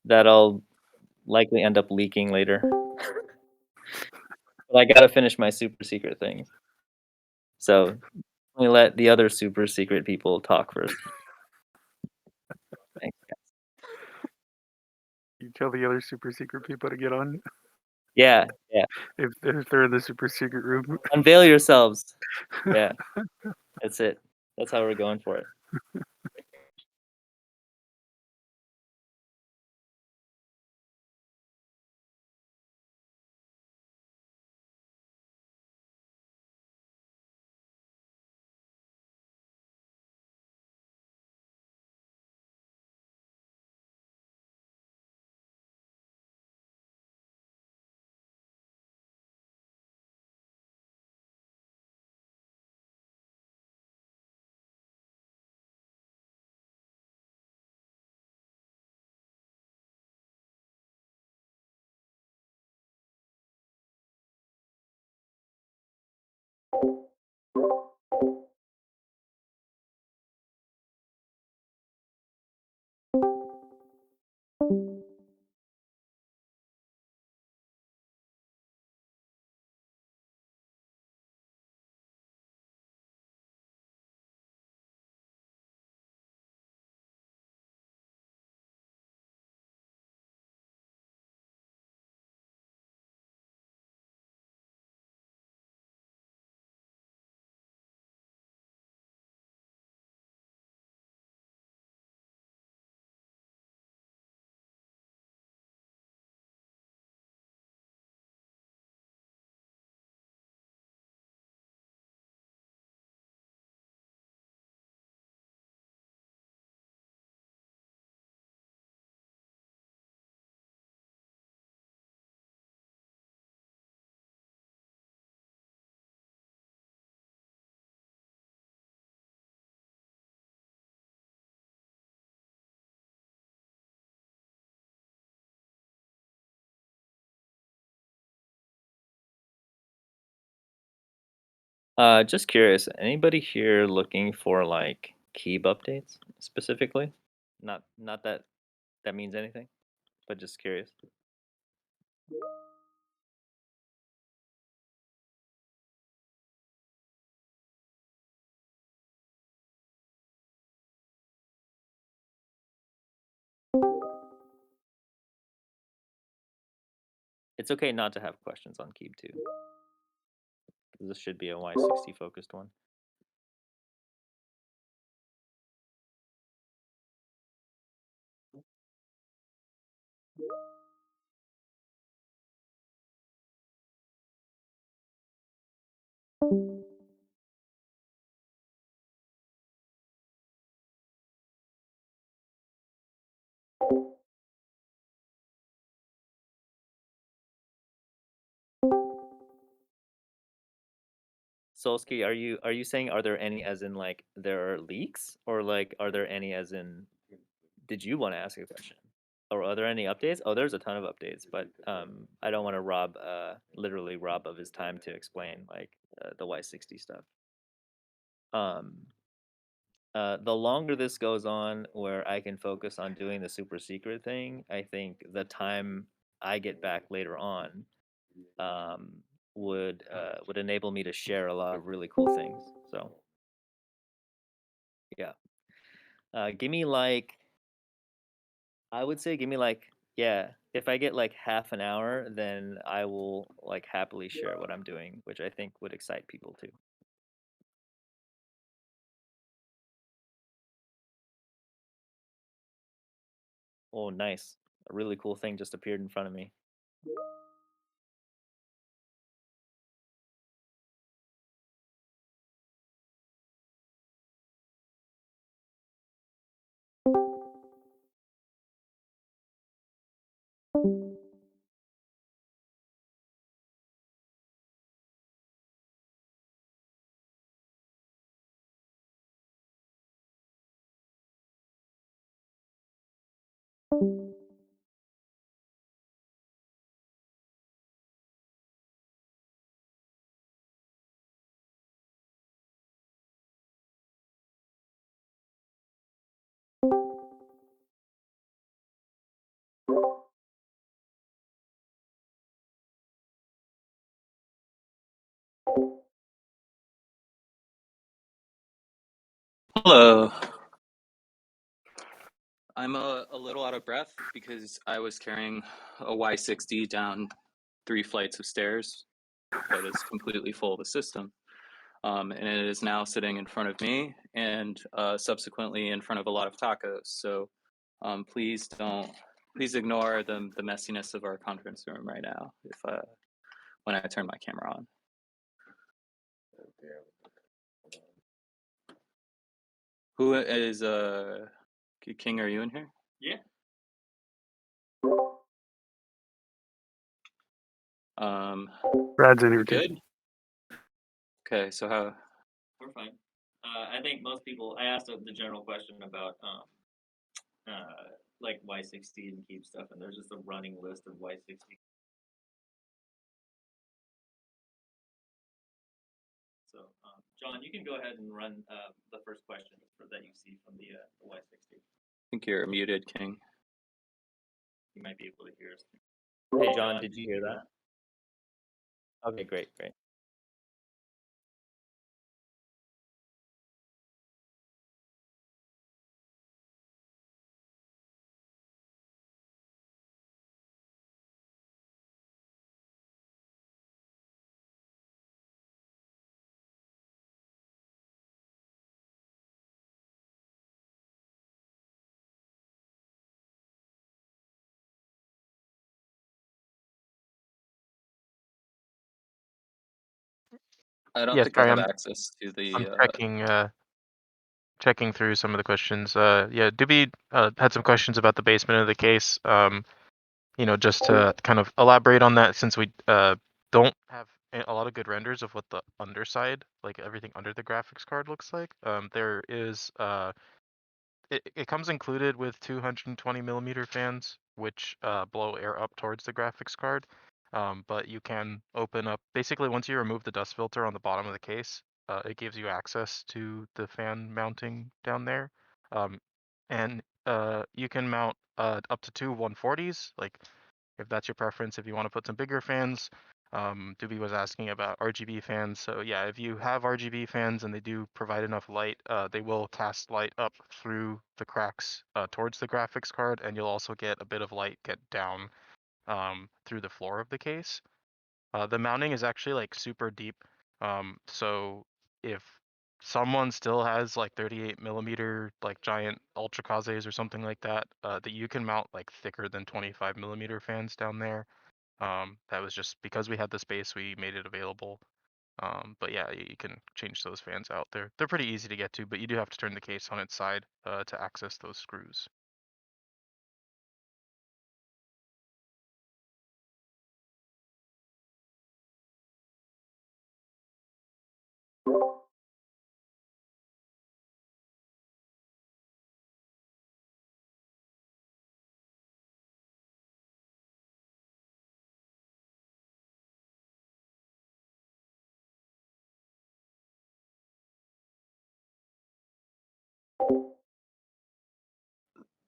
that I'll likely end up leaking later. But I gotta finish my super secret things. So, let me let the other super secret people talk first. Thanks, guys. You tell the other super secret people to get on Yeah, yeah. if they're in the super secret room. Unveil yourselves. Yeah, that's it. That's how we're going for it. Just curious, anybody here looking for, like, keeb updates specifically? Not that that means anything, but just curious. It's okay not to have questions on keeb too, 'cause this should be a Y60 focused one. Solsky, are you saying are there any as in, like, there are leaks? Or, like, are there any as in did you wanna ask a question? Or are there any updates? Oh, there's a ton of updates, but, I don't wanna rob, literally rob of his time to explain, like, the Y60 stuff. Um, the longer this goes on where I can focus on doing the super secret thing, I think the time I get back later on, um, would enable me to share a lot of really cool things, so, yeah. Give me, like I would say give me, like yeah, if I get, like, half an hour, then I will, like, happily share what I'm doing, which I think would excite people too. Oh, nice. A really cool thing just appeared in front of me. Hello. I'm a little out of breath because I was carrying a Y60 down 3 flights of stairs that is completely full of the system. And it is now sitting in front of me and subsequently in front of a lot of tacos. So please ignore the messiness of our conference room right now if when I turn my camera on. Who is King? Are you in here? Yeah. Brad's in here We're too. good. Okay, so how? We're fine. I think most people. I asked the general question about like Y60 and keeb stuff, and there's just a running list of Y60. So, John, you can go ahead and run the first question that you see from the Y60. I think you're muted, King. You might be able to hear us. Hey, John, did you hear that? Okay, great. I don't Yeah, think sorry, I have I'm access to the. I'm checking through some of the questions. Yeah, Doobie had some questions about the basement of the case. Just to kind of elaborate on that, since we don't have a lot of good renders of what the underside, like everything under the graphics card looks like. There is it comes included with 220 millimeter fans, which blow air up towards the graphics card. But you can open up, basically once you remove the dust filter on the bottom of the case, it gives you access to the fan mounting down there. And you can mount up to two 140s, like if that's your preference, if you want to put some bigger fans. Doobie was asking about RGB fans. So yeah, if you have RGB fans and they do provide enough light, they will cast light up through the cracks towards the graphics card, and you'll also get a bit of light get down through the floor of the case. The mounting is actually like super deep. So if someone still has like 38 millimeter like giant ultra kazes or something like that, that you can mount like thicker than 25 millimeter fans down there. That was just because we had the space, we made it available. But yeah, you can change those fans out. They're pretty easy to get to, but you do have to turn the case on its side to access those screws.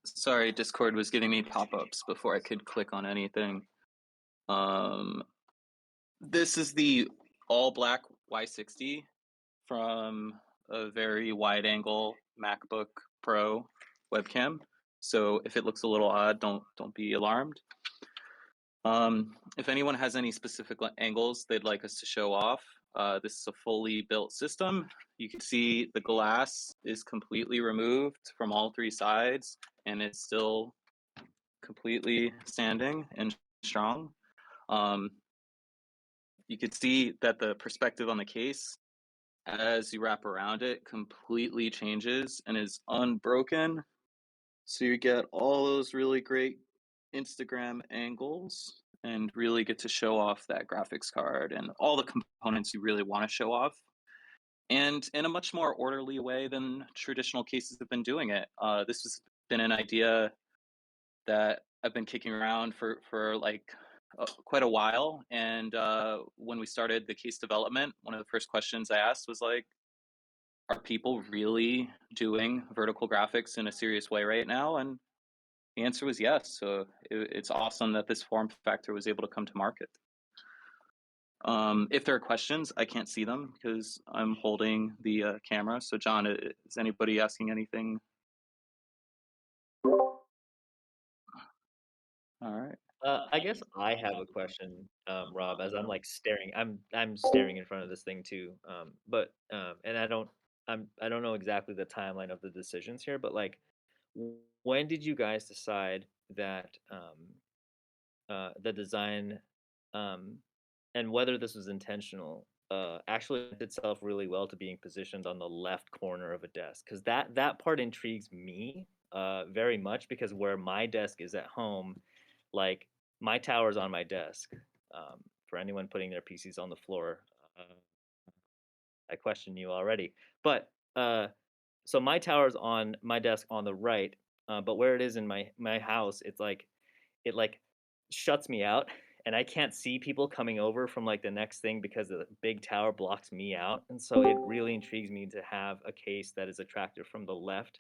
Sorry, Discord was giving me pop-ups before I could click on anything. This is the all-black Y60 from a very wide-angle MacBook Pro webcam. So if it looks a little odd, don't be alarmed. If anyone has any specific angles they'd like us to show off, this is a fully built system. You can see the glass is completely removed from all 3 sides, and it's still completely standing and strong. You could see that the perspective on the case, as you wrap around it, completely changes and is unbroken. So you get all those really great Instagram angles and really get to show off that graphics card and all the components you really want to show off. And in a much more orderly way than traditional cases have been doing it. This has been an idea that I've been kicking around for like quite a while. And when we started the case development, one of the first questions I asked was like, are people really doing vertical graphics in a serious way right now? And the answer was yes. So it's awesome that this form factor was able to come to market. If there are questions, I can't see them because I'm holding the camera. So John, is anybody asking anything? All right. I guess I have a question, Rob, as I'm like staring. I'm staring in front of this thing too. And I don't know exactly the timeline of the decisions here, but like, when did you guys decide that the design, um, and whether this was intentional, actually lent itself really well to being positioned on the left corner of a desk? Because that part intrigues me very much, because where my desk is at home, like my tower's on my desk. For anyone putting their PCs on the floor, I question you already. But so my tower's on my desk on the right, but where it is in my house, it's like it like shuts me out, and I can't see people coming over from like the next thing because the big tower blocks me out. And so it really intrigues me to have a case that is attractive from the left.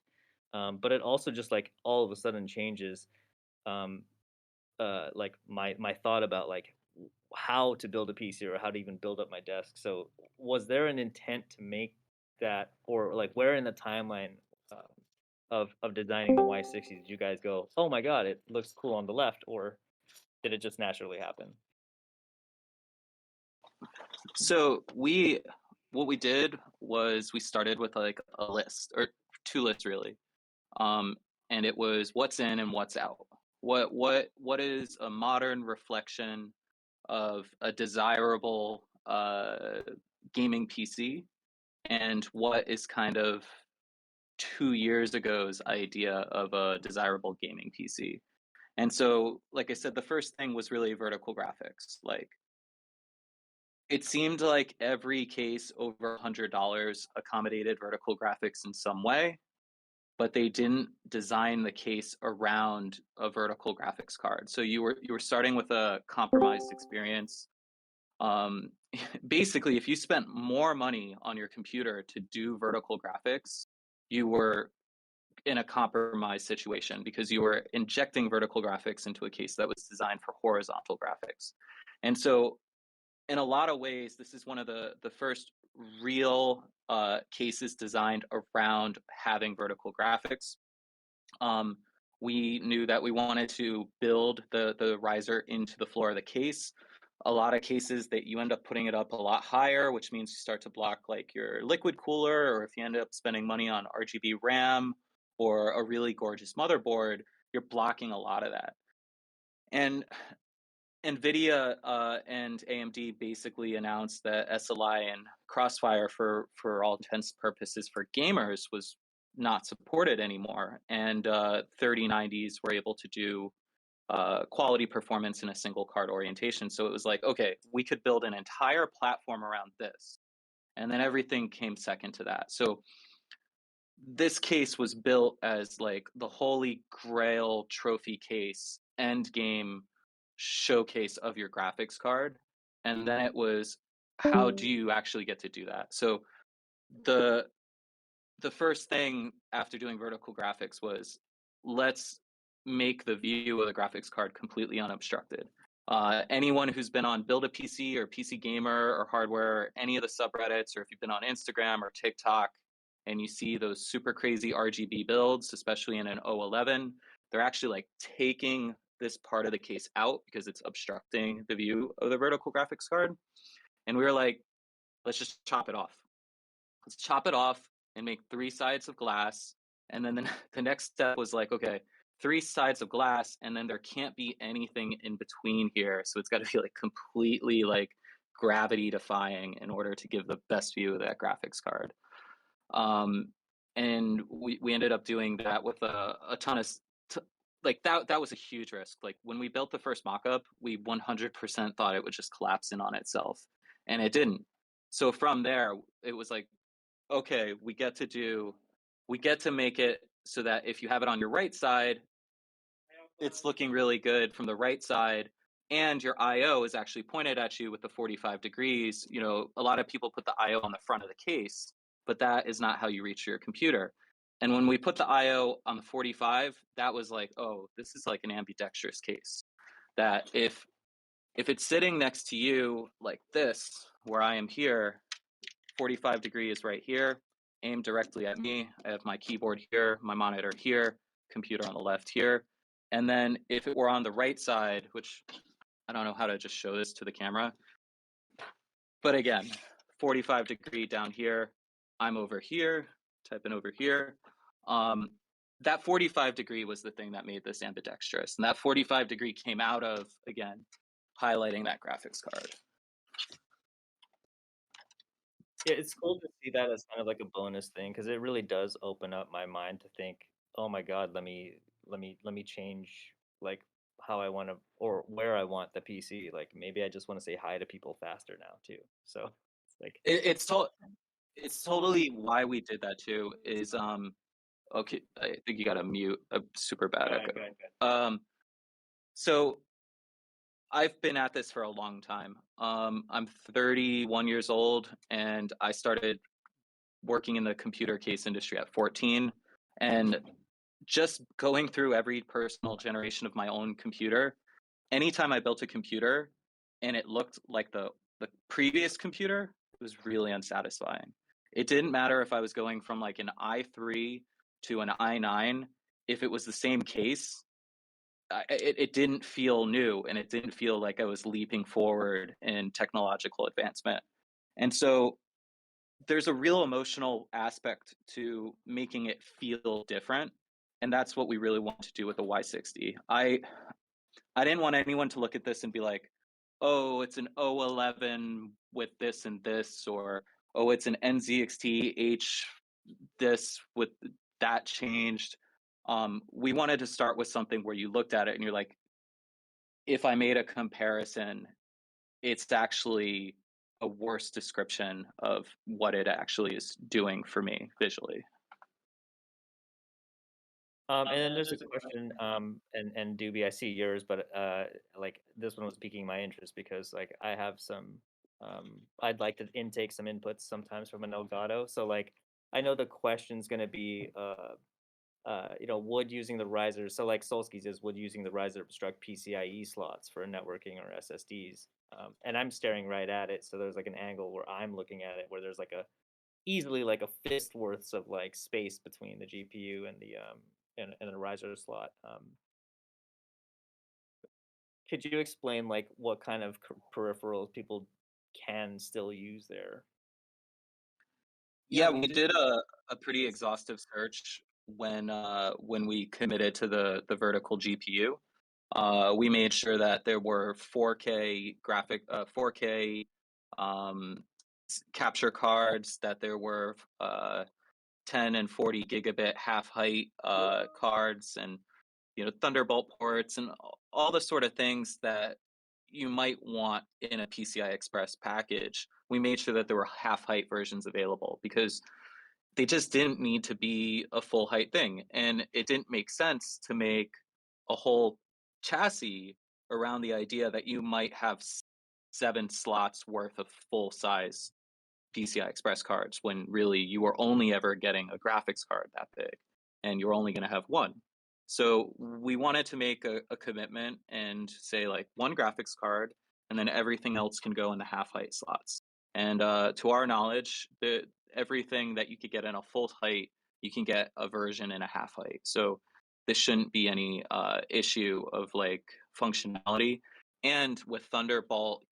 But it also just like all of a sudden changes um, like my thought about like how to build a PC or how to even build up my desk. So was there an intent to make that, or like where in the timeline of designing the Y60 did you guys go, oh my god, it looks cool on the left, or did it just naturally happen? So what we did was we started with like a list, or two lists really, and it was what's in and what's out. What is a modern reflection of a desirable gaming PC, and what is kind of 2 years ago's idea of a desirable gaming PC. And so, like I said, the first thing was really vertical graphics. Like, it seemed like every case over $100 accommodated vertical graphics in some way, but they didn't design the case around a vertical graphics card. So you were starting with a compromised experience. Um, Basically, if you spent more money on your computer to do vertical graphics, you were in a compromised situation because you were injecting vertical graphics into a case that was designed for horizontal graphics. And so in a lot of ways, this is one of the first real cases designed around having vertical graphics. We knew that we wanted to build the riser into the floor of the case. A lot of cases that you end up putting it up a lot higher, which means you start to block like your liquid cooler, or if you end up spending money on RGB RAM or a really gorgeous motherboard, you're blocking a lot of that. And NVIDIA and AMD basically announced that SLI and Crossfire, for all intents and purposes for gamers, was not supported anymore. And 3090s were able to do quality performance in a single card orientation. So it was like, okay, we could build an entire platform around this. And then everything came second to that. So this case was built as like the holy grail trophy case, end game showcase of your graphics card. And then it was, how do you actually get to do that? So the first thing after doing vertical graphics was, let's make the view of the graphics card completely unobstructed. Anyone who's been on Build a PC or PC Gamer or Hardware, any of the subreddits, or if you've been on Instagram or TikTok and you see those super crazy RGB builds, especially in an 011, they're actually like taking this part of the case out because it's obstructing the view of the vertical graphics card. And we were like, let's just chop it off. Let's chop it off and make 3 sides of glass. And then the next step was like, okay, 3 sides of glass, and then there can't be anything in between here. So it's got to be like completely like gravity defying in order to give the best view of that graphics card. And we ended up doing that with a ton of like that was a huge risk. Like when we built the first mock-up, we 100% thought it would just collapse in on itself, and it didn't. So from there, it was like, okay, we get to make it so that if you have it on your right side, it's looking really good from the right side, and your IO is actually pointed at you with the 45 degrees. You know, a lot of people put the IO on the front of the case, but that is not how you reach your computer. And when we put the IO on the 45, that was like, oh, this is like an ambidextrous case. That if If it's sitting next to you like this, where I am here, 45 degrees right here, aimed directly at me. I have my keyboard here, my monitor here, computer on the left here. And then if it were on the right side, which I don't know how to just show this to the camera, but again, 45 degree down here, I'm over here, typing over here. That 45 degree was the thing that made this ambidextrous. And that 45 degree came out of, again, highlighting that graphics card. Yeah, it's cool to see that as kind of like a bonus thing because it really does open up my mind to think, oh my God, let me change like how I want to or where I want the PC. Like maybe I just want to say hi to people faster now too. So it's like It's totally why we did that too. Is okay. I think you got to mute a super bad echo. So I've been at this for a long time. I'm 31 years old, and I started working in the computer case industry at 14. And just going through every personal generation of my own computer, anytime I built a computer and it looked like the previous computer, it was really unsatisfying. It didn't matter if I was going from like an i3 to an i9. If it was the same case, it didn't feel new, and it didn't feel like I was leaping forward in technological advancement. And so there's a real emotional aspect to making it feel different, and that's what we really want to do with the Y60. I didn't want anyone to look at this and be like, oh, it's an O11 with this and this, or oh, it's an NZXT H this with that changed. We wanted to start with something where you looked at it and you're like, if I made a comparison, it's actually a worse description of what it actually is doing for me visually. and then there's a question, and Doobie, I see yours, but like this one was piquing my interest because like I have some, I'd like to intake some inputs sometimes from an Elgato. So like I know the question's gonna be, would using the riser. So like Solsky's is would using the riser obstruct PCIe slots for networking or SSDs. And I'm staring right at it, so there's like an angle where I'm looking at it, where there's like a easily like a fist worths of like space between the GPU and the and the riser slot. Could you explain like what kind of peripherals people can still use there? Yeah, we did a pretty exhaustive search when we committed to the vertical GPU. We made sure that there were 4K 4K capture cards, that there were 10 and 40 gigabit half height cards, and Thunderbolt ports, and all the sort of things that you might want in a PCI Express package. We made sure that there were half height versions available because they just didn't need to be a full height thing, and it didn't make sense to make a whole chassis around the idea that you might have 7 slots worth of full size PCI Express cards when really you were only ever getting a graphics card that big, and you're only going to have one. So we wanted to make a commitment and say like one graphics card, and then everything else can go in the half height slots. And to our knowledge, everything that you could get in a full height, you can get a version in a half height. So this shouldn't be any issue of like functionality. And with Thunderbolt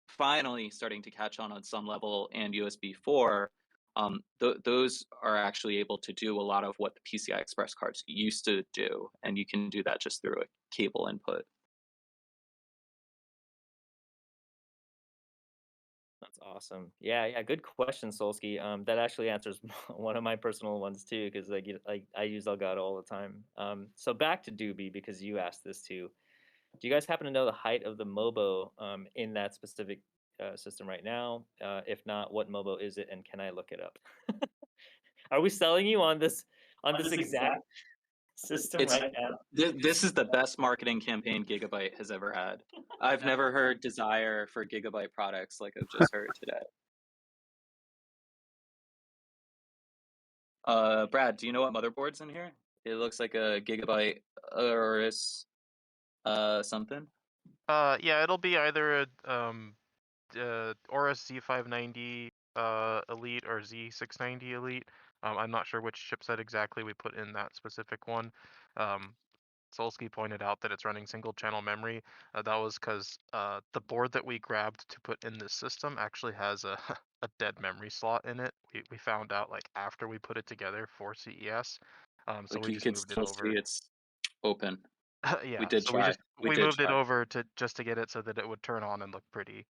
finally starting to catch on some level, and USB 4, those are actually able to do a lot of what the PCI Express cards used to do, and you can do that just through a cable input. That's awesome. Yeah, good question, Solsky. That actually answers one of my personal ones too, because I use Elgato all the time. So back to Doobie because you asked this too. Do you guys happen to know the height of the MOBO in that specific system right now? If not, what MOBO is it, and can I look it up? Are we selling you on this exact system right now? This is the best marketing campaign Gigabyte has ever had. I've never heard desire for Gigabyte products like I've just heard today. Brad, do you know what motherboard's in here? It looks like a Gigabyte Aorus something. Yeah, it'll be either a Aorus Z590 Elite or Z690 Elite. I'm not sure which chipset exactly we put in that specific one. Solsky pointed out that it's running single channel memory. That was because the board that we grabbed to put in this system actually has a, a dead memory slot in it. We found out like after we put it together for CES. So Like we you just can moved it still see over. it's open. We Yeah, did so we try. just We we did moved it try. over to just to get it so that it would turn on and look pretty.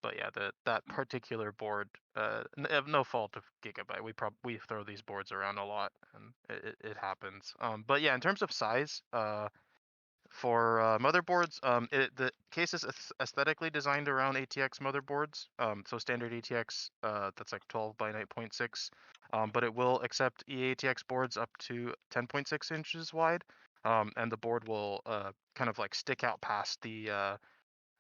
But yeah, that particular board, of no fault of Gigabyte. We throw these boards around a lot, and it happens. But yeah, in terms of size, for motherboards, the case is aesthetically designed around ATX motherboards. So standard ATX, that's like 12 by 9.6. But it will accept eATX boards up to 10.6 inches wide. And the board will kind of like stick out past the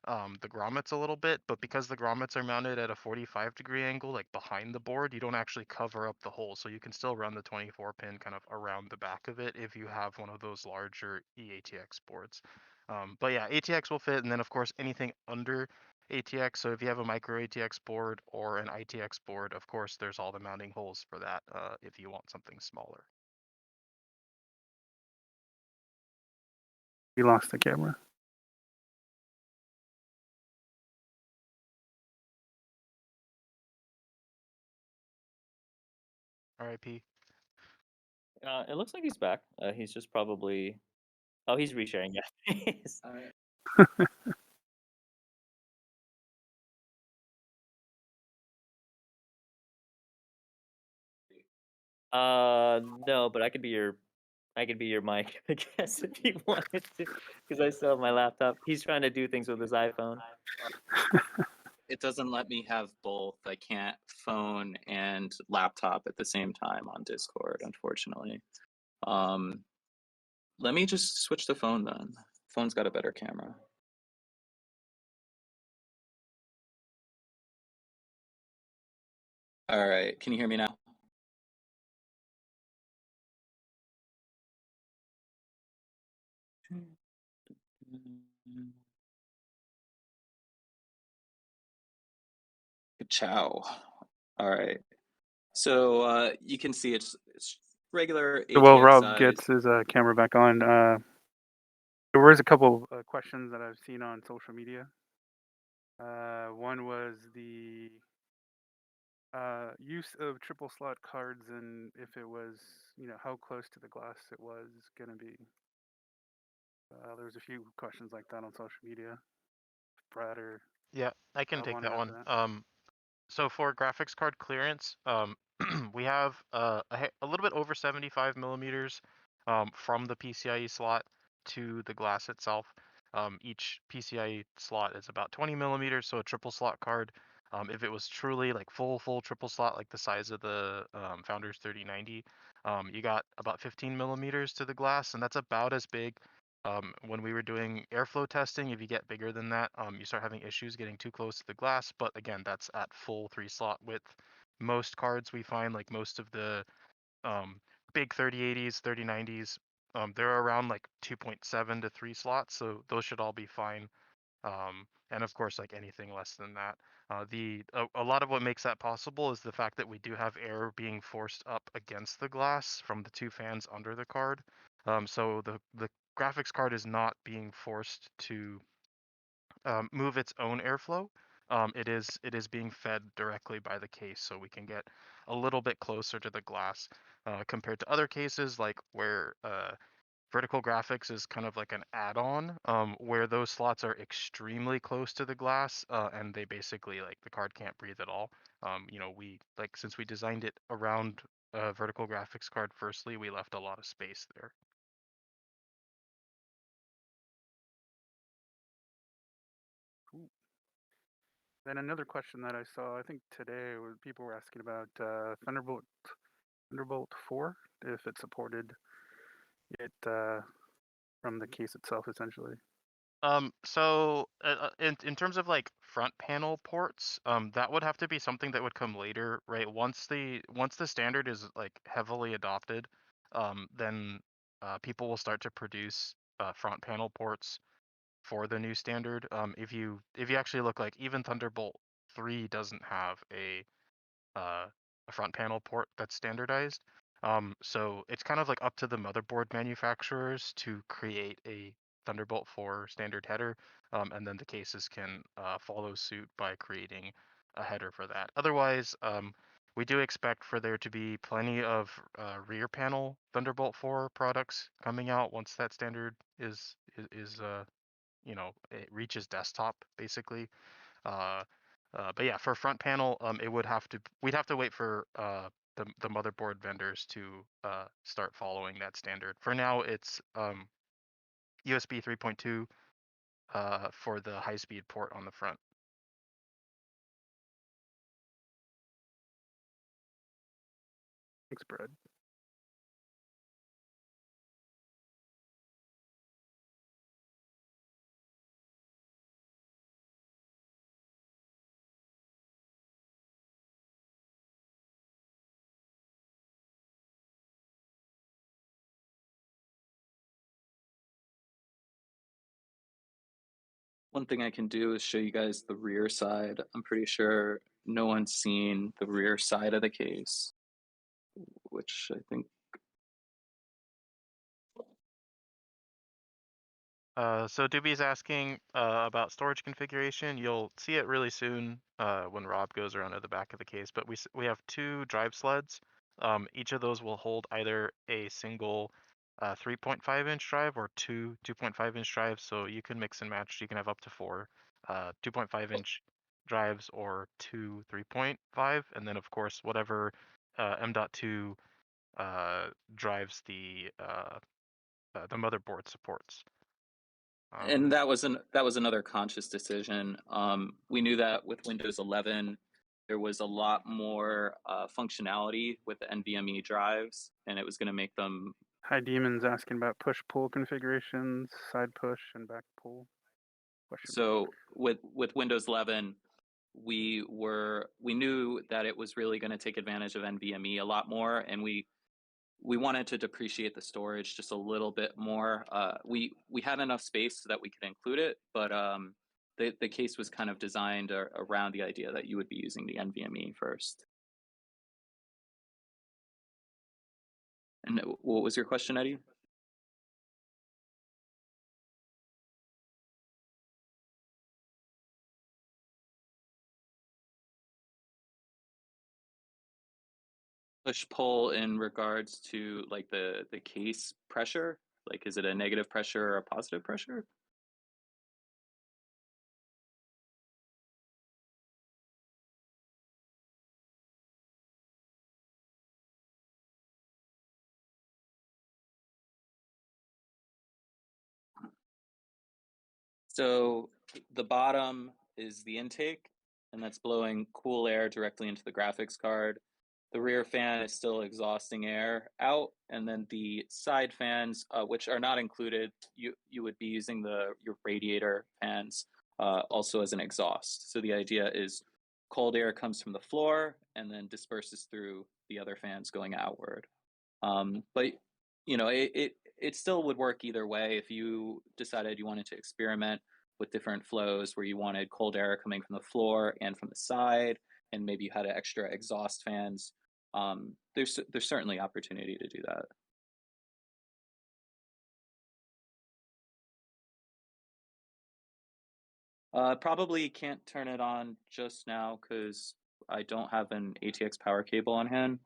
grommets a little bit, but because the grommets are mounted at a 45-degree angle, like behind the board, you don't actually cover up the hole. So you can still run the 24 pin kind of around the back of it if you have one of those larger eATX boards. But yeah, ATX will fit, and then of course anything under ATX. So if you have a micro ATX board or an ITX board, of course there's all the mounting holes for that if you want something smaller. We lost the camera. RIP. It looks like he's back. He's just probably. Oh, he's resharing. Yeah. No, but I could be your mic, I guess, if you wanted to, because I still have my laptop. He's trying to do things with his iPhone. It doesn't let me have both. I can't phone and laptop at the same time on Discord, unfortunately. Let me just switch to phone then. Phone's got a better camera. All right, can you hear me now? Ciao. All right. So you can see it's regular So while ATX Rob size. gets his camera back on, there was a couple questions that I've seen on social media. One was the use of triple slot cards and if it was, how close to the glass it was going to be. There was a few questions like that on social media. Brad or Yeah, I can take want to that answer one. that? So for graphics card clearance, we have a little bit over 75 millimeters from the PCIe slot to the glass itself. Each PCIe slot is about 20 millimeters, so a triple slot card. If it was truly like full triple slot, like the size of the Founders 3090, you got about 15 millimeters to the glass, and that's about as big. When we were doing airflow testing, if you get bigger than that, you start having issues getting too close to the glass. But again, that's at full 3-slot width. Most cards we find, like most of the big 3080s, 3090s, they're around like 2.7 to 3 slots, so those should all be fine. And of course, like anything less than that. A lot of what makes that possible is the fact that we do have air being forced up against the glass from the two fans under the card. So the graphics card is not being forced to move its own airflow. It is being fed directly by the case, so we can get a little bit closer to the glass compared to other cases like where vertical graphics is kind of like an add-on where those slots are extremely close to the glass and they basically like the card can't breathe at all. We like since we designed it around a vertical graphics card firstly, we left a lot of space there. Cool. Then another question that I saw, I think today, was people were asking about Thunderbolt 4, if it supported it from the case itself, essentially. So in terms of like front panel ports, that would have to be something that would come later, right? Once the standard is like heavily adopted, then people will start to produce front panel ports for the new standard. If you actually look, like even Thunderbolt 3 doesn't have a front panel port that's standardized. So it's kind of like up to the motherboard manufacturers to create a Thunderbolt 4 standard header, and then the cases can follow suit by creating a header for that. Otherwise, we do expect for there to be plenty of rear panel Thunderbolt 4 products coming out once that standard is it reaches desktop basically. But yeah, for front panel, we'd have to wait for the motherboard vendors to start following that standard. For now, it's USB 3.2 for the high-speed port on the front. Thanks, Brad. One thing I can do is show you guys the rear side. I'm pretty sure no one's seen the rear side of the case, which I think. So Doobie's asking about storage configuration. You'll see it really soon when Rob goes around to the back of the case. But we have 2 drive sleds. Each of those will hold either a single 3.5-inch drive or 2 2.5-inch drives. So you can mix and match. You can have up to 4 2.5-inch drives or 2 3.5, and then of course whatever M.2 drives the motherboard supports. And that was another conscious decision. We knew that with Windows 11, there was a lot more functionality with the NVMe drives, and it was going to make them. Hi, Demon's asking about push-pull configurations, side push and back pull. So with Windows 11, we knew that it was really going to take advantage of NVMe a lot more, and we wanted to depreciate the storage just a little bit more. We had enough space so that we could include it, but the case was kind of designed around the idea that you would be using the NVMe first. And what was your question, Eddie? Push pull in regards to like the case pressure, like is it a negative pressure or a positive pressure? So the bottom is the intake, and that's blowing cool air directly into the graphics card. The rear fan is still exhausting air out, and then the side fans, which are not included, you would be using your radiator fans also as an exhaust. So the idea is cold air comes from the floor and then disperses through the other fans going outward. But it still would work either way. If you decided you wanted to experiment with different flows where you wanted cold air coming from the floor and from the side, and maybe you had extra exhaust fans, there's certainly opportunity to do that. Probably can't turn it on just now because I don't have an ATX power cable on hand,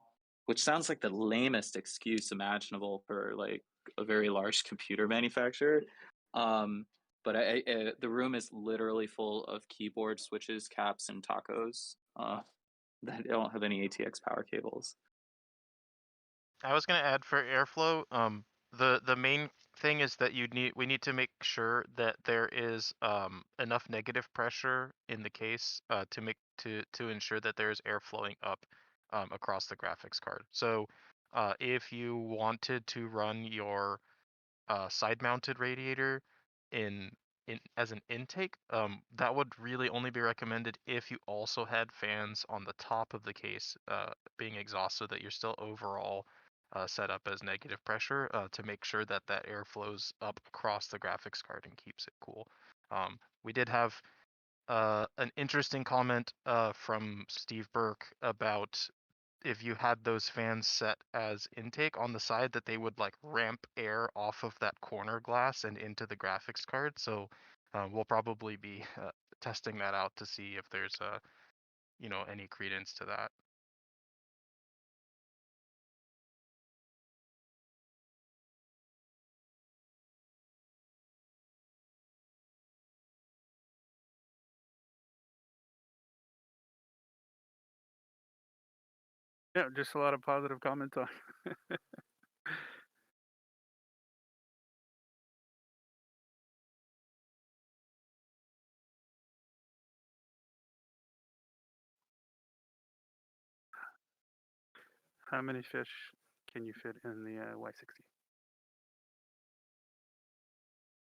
which sounds like the lamest excuse imaginable for like a very large computer manufacturer. But the room is literally full of keyboard switches, caps, and tacos that don't have any ATX power cables. I was going to add for airflow, the main thing is that we need to make sure that there is enough negative pressure in the case to ensure that there is air flowing up across the graphics card. So if you wanted to run your side-mounted radiator in as an intake, that would really only be recommended if you also had fans on the top of the case being exhaust, so that you're still overall set up as negative pressure to make sure that that air flows up across the graphics card and keeps it cool. We did have an interesting comment from Steve Burke about if you had those fans set as intake on the side, that they would like ramp air off of that corner glass and into the graphics card. So we'll probably be testing that out to see if there's any credence to that. Yeah, just a lot of positive comments on. How many fish can you fit in the Y60?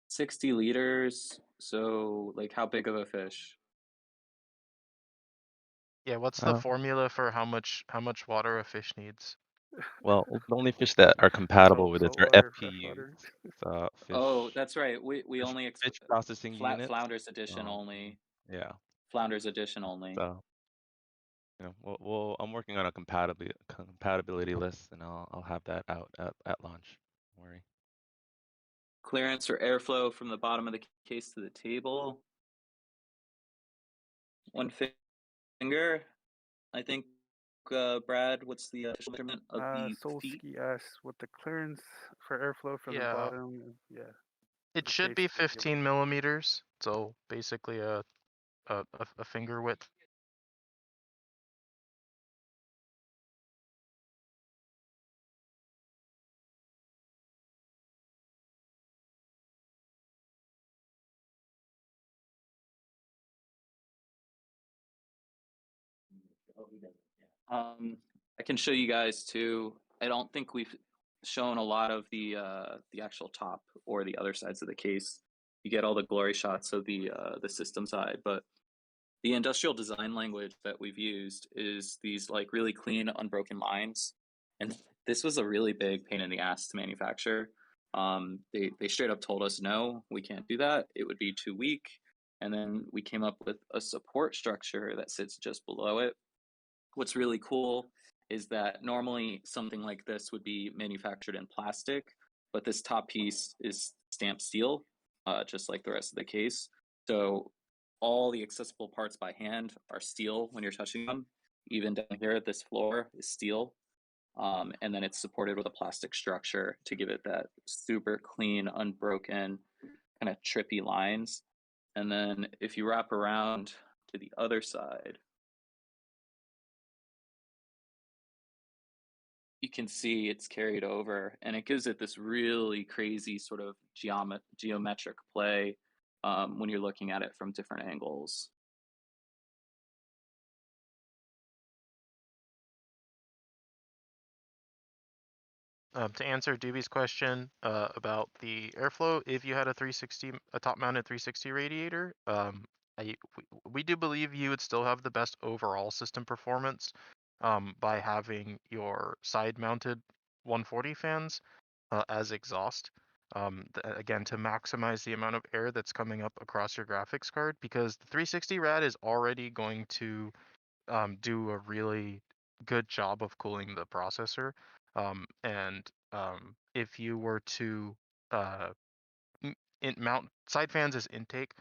60 liters. So, like, how big of a fish? Yeah, what's the formula for how much water a fish needs? Well, the only fish that are compatible with it are Saltwater, FPUs, freshwater. fish. Oh, that's right. We fish, only fish processing units. Flounders edition only. Yeah. Flounders edition only. So, I'm working on a compatibility list, and I'll have that out at launch. Don't worry. Clearance or airflow from the bottom of the case to the table. 1 finger. I think, Brad, what's the official measurement of the feet? Solsky asks what the clearance for airflow from the bottom. Yeah. It the should case be to the table. 15 millimeters, so basically a finger width. I can show you guys too. I don't think we've shown a lot of the actual top or the other sides of the case. You get all the glory shots of the system side, but the industrial design language that we've used is these like really clean, unbroken lines. And this was a really big pain in the ass to manufacture. They straight up told us, no, we can't do that. It would be too weak. And then we came up with a support structure that sits just below it. What's really cool is that normally something like this would be manufactured in plastic, but this top piece is stamped steel, just like the rest of the case. So all the accessible parts by hand are steel when you're touching them. Even down here, this floor is steel. And then it's supported with a plastic structure to give it that super clean, unbroken, kind of trippy lines. And then if you wrap around to the other side, you can see it's carried over, and it gives it this really crazy sort of geometric play when you're looking at it from different angles. To answer Doobie's question about the airflow, if you had a top-mounted 360 radiator, we do believe you would still have the best overall system performance by having your side-mounted 140 fans as exhaust. Again, to maximize the amount of air that's coming up across your graphics card, because the 360 rad is already going to do a really good job of cooling the processor. And if you were to mount side fans as intake,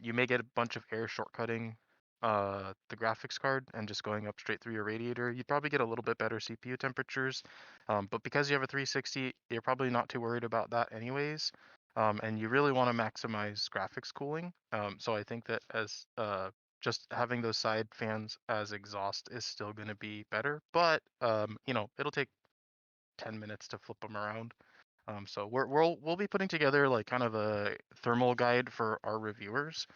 you may get a bunch of air shortcutting the graphics card and just going up straight through your radiator. You'd probably get a little bit better CPU temperatures, but because you have a 360, you're probably not too worried about that anyways. And you really want to maximize graphics cooling. So I think that as just having those side fans as exhaust is still going to be better, but it'll take 10 minutes to flip them around. So we'll be putting together like kind of a thermal guide for our reviewers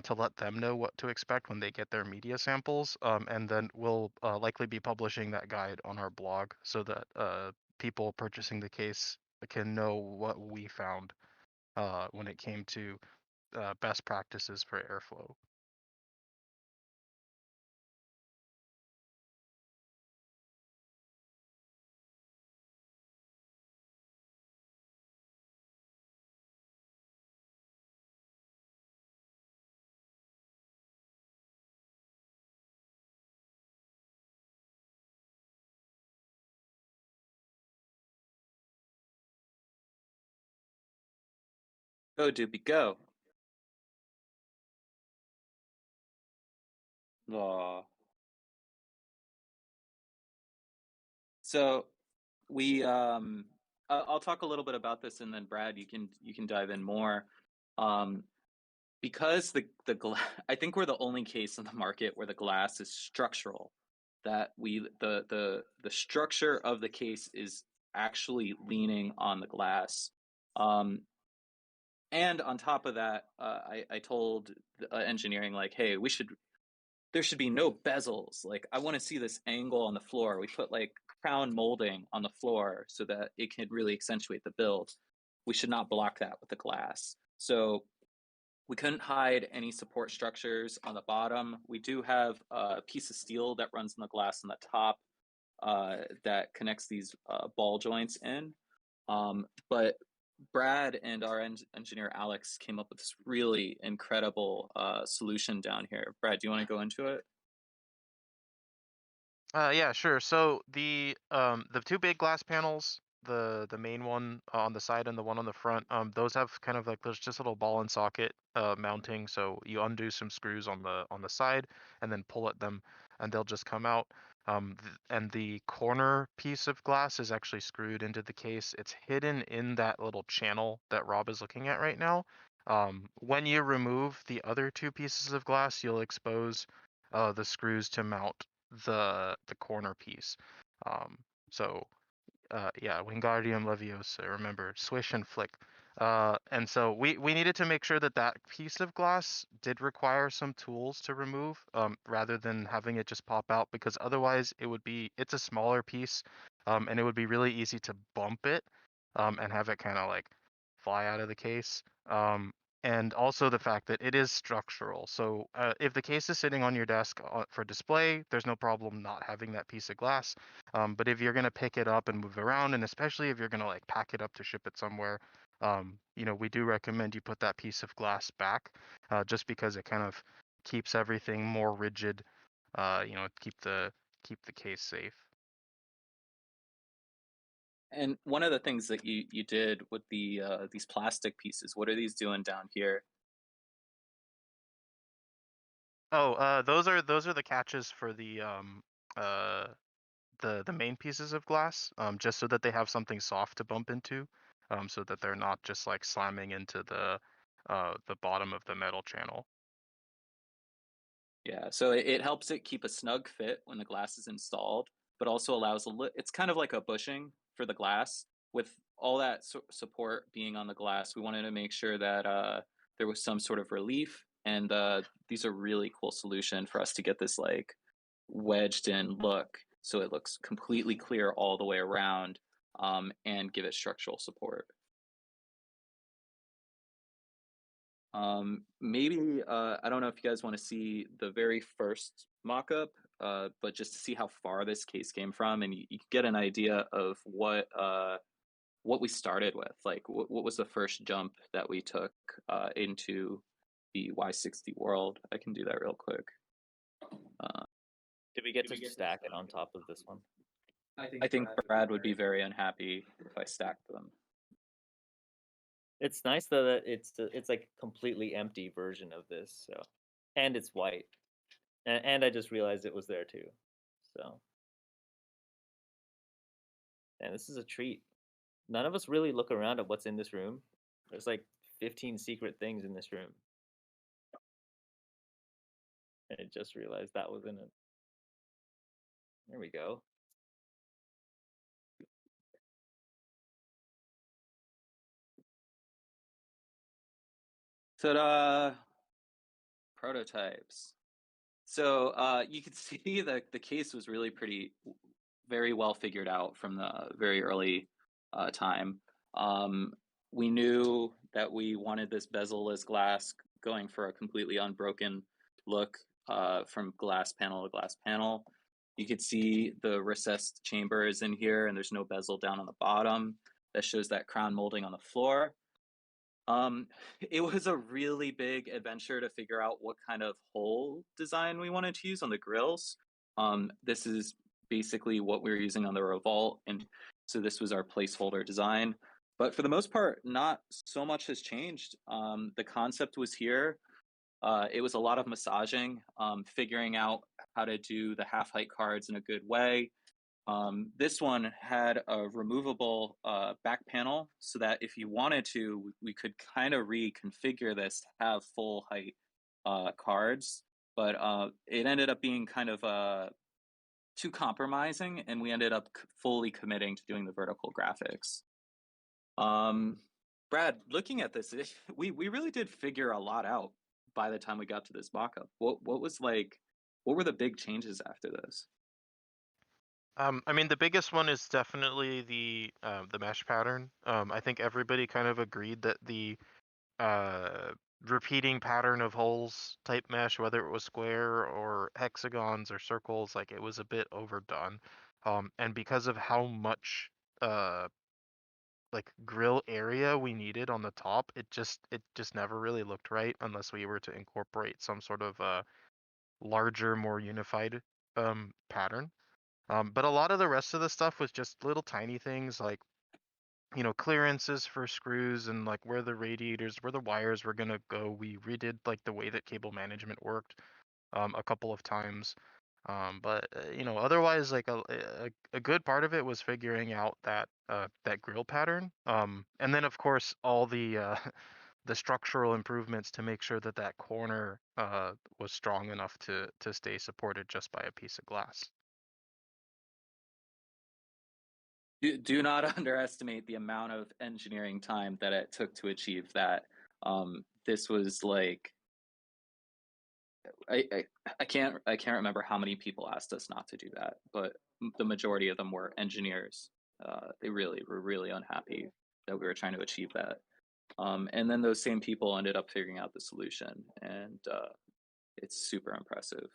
to let them know what to expect when they get their media samples, and then we'll likely be publishing that guide on our blog so that people purchasing the case can know what we found when it came to best practices for airflow. Go, Doopy, go. Aw. So we I'll talk a little bit about this, and then Brad, you can dive in more. Because the I think we're the only case in the market where the glass is structural, that the structure of the case is actually leaning on the glass. And on top of that, I told engineering, like, hey, there should be no bezels. Like, I want to see this angle on the floor. We put like crown molding on the floor so that it can really accentuate the build. We should not block that with the glass. So we couldn't hide any support structures on the bottom. We do have a piece of steel that runs in the glass on the top that connects these ball joints in. But Brad and our engineer Alex came up with this really incredible solution down here. Brad, do you want to go into it? Yeah, sure. So the two big glass panels, the main one on the side and the one on the front, those have kind of like there's just a little ball and socket mounting. So you undo some screws on the side and then pull at them, and they'll just come out. And the corner piece of glass is actually screwed into the case. It's hidden in that little channel that Rob is looking at right now. When you remove the other two pieces of glass, you'll expose the screws to mount the corner piece. So yeah, Wingardium Leviosa, remember, swish and flick. And so we needed to make sure that that piece of glass did require some tools to remove, rather than having it just pop out, because otherwise it's a smaller piece, and it would be really easy to bump it, and have it kind of like fly out of the case. And also the fact that it is structural. So if the case is sitting on your desk for display, there's no problem not having that piece of glass. But if you're going to pick it up and move around, and especially if you're going to like pack it up to ship it somewhere, we do recommend you put that piece of glass back, just because it kind of keeps everything more rigid, keep the case safe. And one of the things that you did with the these plastic pieces, what are these doing down here? Oh, those are the catches for the main pieces of glass, just so that they have something soft to bump into, so that they're not just like slamming into the bottom of the metal channel. Yeah, so it helps it keep a snug fit when the glass is installed, but also allows it's kind of like a bushing for the glass. With all that support being on the glass, we wanted to make sure that there was some sort of relief, and these are really cool solution for us to get this like wedged in look, so it looks completely clear all the way around, and give it structural support. Maybe I don't know if you guys want to see the very first mock-up, but just to see how far this case came from, and you get an idea of what we started with. Like, what was the first jump that we took into the Y60 world? I can do that real quick. Did we get to stack it on top of this one? I think Brad would be very unhappy if I stacked them. It's nice though that it's like a completely empty version of this, so, and it's white, and I just realized it was there too, so. And this is a treat. None of us really look around at what's in this room. There's like 15 secret things in this room. And I just realized that was in it. There we go. Ta-da! Prototypes. So you can see that the case was really very well figured out from the very early time. We knew that we wanted this bezel-less glass going for a completely unbroken look from glass panel to glass panel. You could see the recessed chamber is in here, and there's no bezel down on the bottom. That shows that crown molding on the floor. It was a really big adventure to figure out what kind of hole design we wanted to use on the grills. This is basically what we were using on the Revolt, and so this was our placeholder design. But for the most part, not so much has changed. The concept was here. It was a lot of massaging, figuring out how to do the half height cards in a good way. This one had a removable back panel so that if you wanted to, we could kind of reconfigure this to have full height cards. But it ended up being kind of too compromising, and we ended up fully committing to doing the vertical graphics. Brad, looking at this, we really did figure a lot out by the time we got to this mockup. What were the big changes after this? I mean, the biggest one is definitely the mesh pattern. I think everybody kind of agreed that the repeating pattern of holes type mesh, whether it was square or hexagons or circles, like it was a bit overdone. And because of how much like grill area we needed on the top, it just never really looked right unless we were to incorporate some sort of larger, more unified pattern. But a lot of the rest of the stuff was just little tiny things like, you know, clearances for screws and like where the radiators, where the wires were gonna go. We redid like the way that cable management worked a couple of times. But you know, otherwise, like a good part of it was figuring out that that grill pattern. And then of course all the the structural improvements to make sure that that corner was strong enough to stay supported just by a piece of glass. Do not underestimate the amount of engineering time that it took to achieve that. This was like I can't remember how many people asked us not to do that, but the majority of them were engineers. They really were really unhappy that we were trying to achieve that. And then those same people ended up figuring out the solution, and it's super impressive.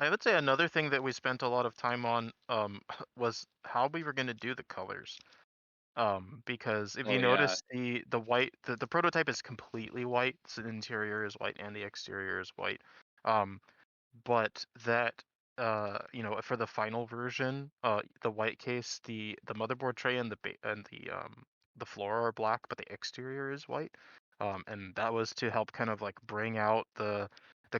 I would say another thing that we spent a lot of time on was how we were going to do the colors. Because if Oh you yeah, notice the white, the prototype is completely white, so the interior is white and the exterior is white. But that you know, for the final version, the white case, the motherboard tray and the floor are black, but the exterior is white. And that was to help kind of like bring out the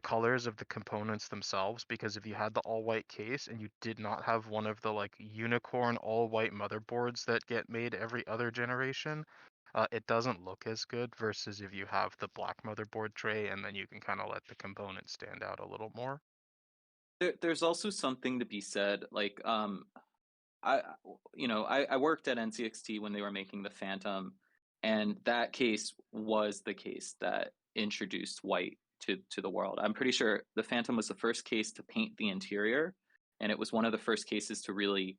colors of the components themselves, because if you had the all white case and you did not have one of the like unicorn all white motherboards that get made every other generation, it doesn't look as good versus if you have the black motherboard tray and then you can kind of let the components stand out a little more. there's also something to be said. Like I worked at NCXT when they were making the Phantom, and that case was the case that introduced white to the world. I'm pretty sure the Phantom was the first case to paint the interior, and it was one of the first cases to really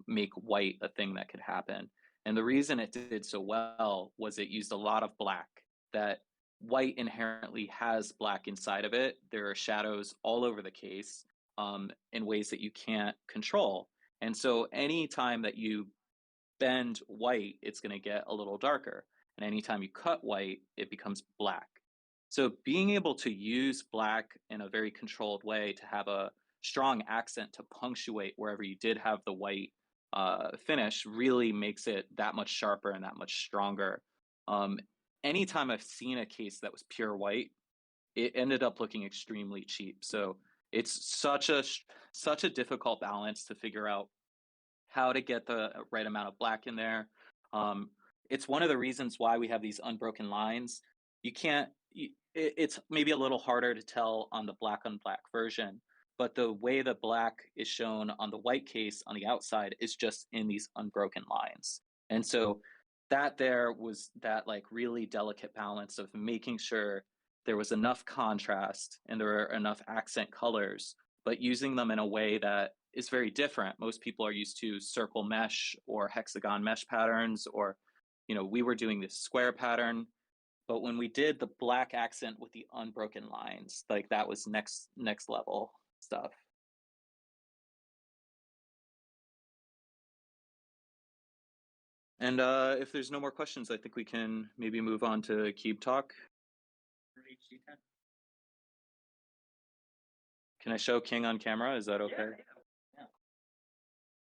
make white a thing that could happen. And the reason it did so well was it used a lot of black. That white inherently has black inside of it. There are shadows all over the case in ways that you can't control. And so anytime that you bend white, it's going to get a little darker. And anytime you cut white, it becomes black. So being able to use black in a very controlled way to have a strong accent to punctuate wherever you did have the white finish really makes it that much sharper and that much stronger. Anytime I've seen a case that was pure white, it ended up looking extremely cheap. So it's such a difficult balance to figure out how to get the right amount of black in there. It's one of the reasons why we have these unbroken lines. You can't. It's maybe a little harder to tell on the black on black version, but the way the black is shown on the white case on the outside is just in these unbroken lines. And so that there was that like really delicate balance of making sure there was enough contrast and there were enough accent colors, but using them in a way that is very different. Most people are used to circle mesh or hexagon mesh patterns, or, you know, we were doing this square pattern. But when we did the black accent with the unbroken lines, like that was next level stuff. And if there's no more questions, I think we can maybe move on to keeb talk. HG10. Can I show King on camera? Is that okay?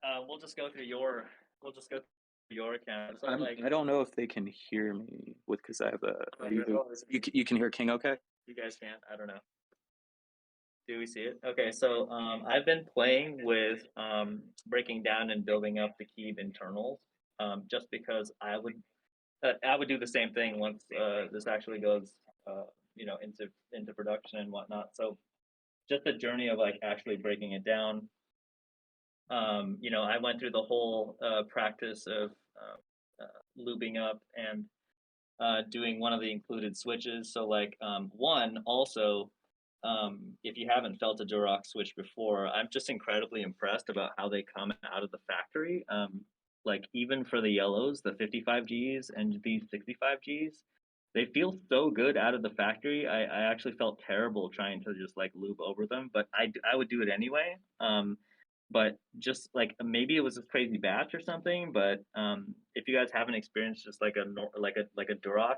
Yeah. We'll just go through your. We'll just go through your account. So like, I don't know if they can hear me with because I have a. You can hear King okay? you guys can't. I don't know. Do we see it? Okay, so I've been playing with breaking down and building up the keeb internals, just because I would do the same thing once this actually goes, into production and whatnot. So just the journey of like actually breaking it down. I went through the whole practice of lubing up and doing one of the included switches. So like one also, if you haven't felt a Duroc switch before, I'm just incredibly impressed about how they come out of the factory. Like even for the yellows, the 55Gs and these 65Gs, they feel so good out of the factory. I actually felt terrible trying to just like lube over them, but I would do it anyway. But just like maybe it was a crazy batch or something. But if you guys haven't experienced just like a Duroc,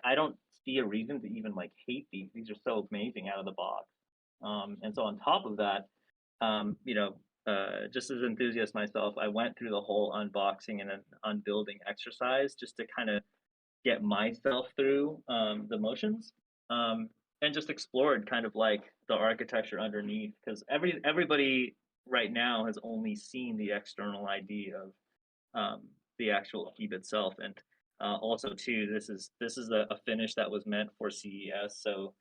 I don't see a reason to even like hate these. These are so amazing out of the box. And so on top of that, just as an enthusiast myself, I went through the whole unboxing and an unbuilding exercise just to kind of get myself through the motions, and just explored kind of like the architecture underneath, because everybody right now has only seen the external ID of the actual keeb itself, and also too, this is a finish that was meant for CES. So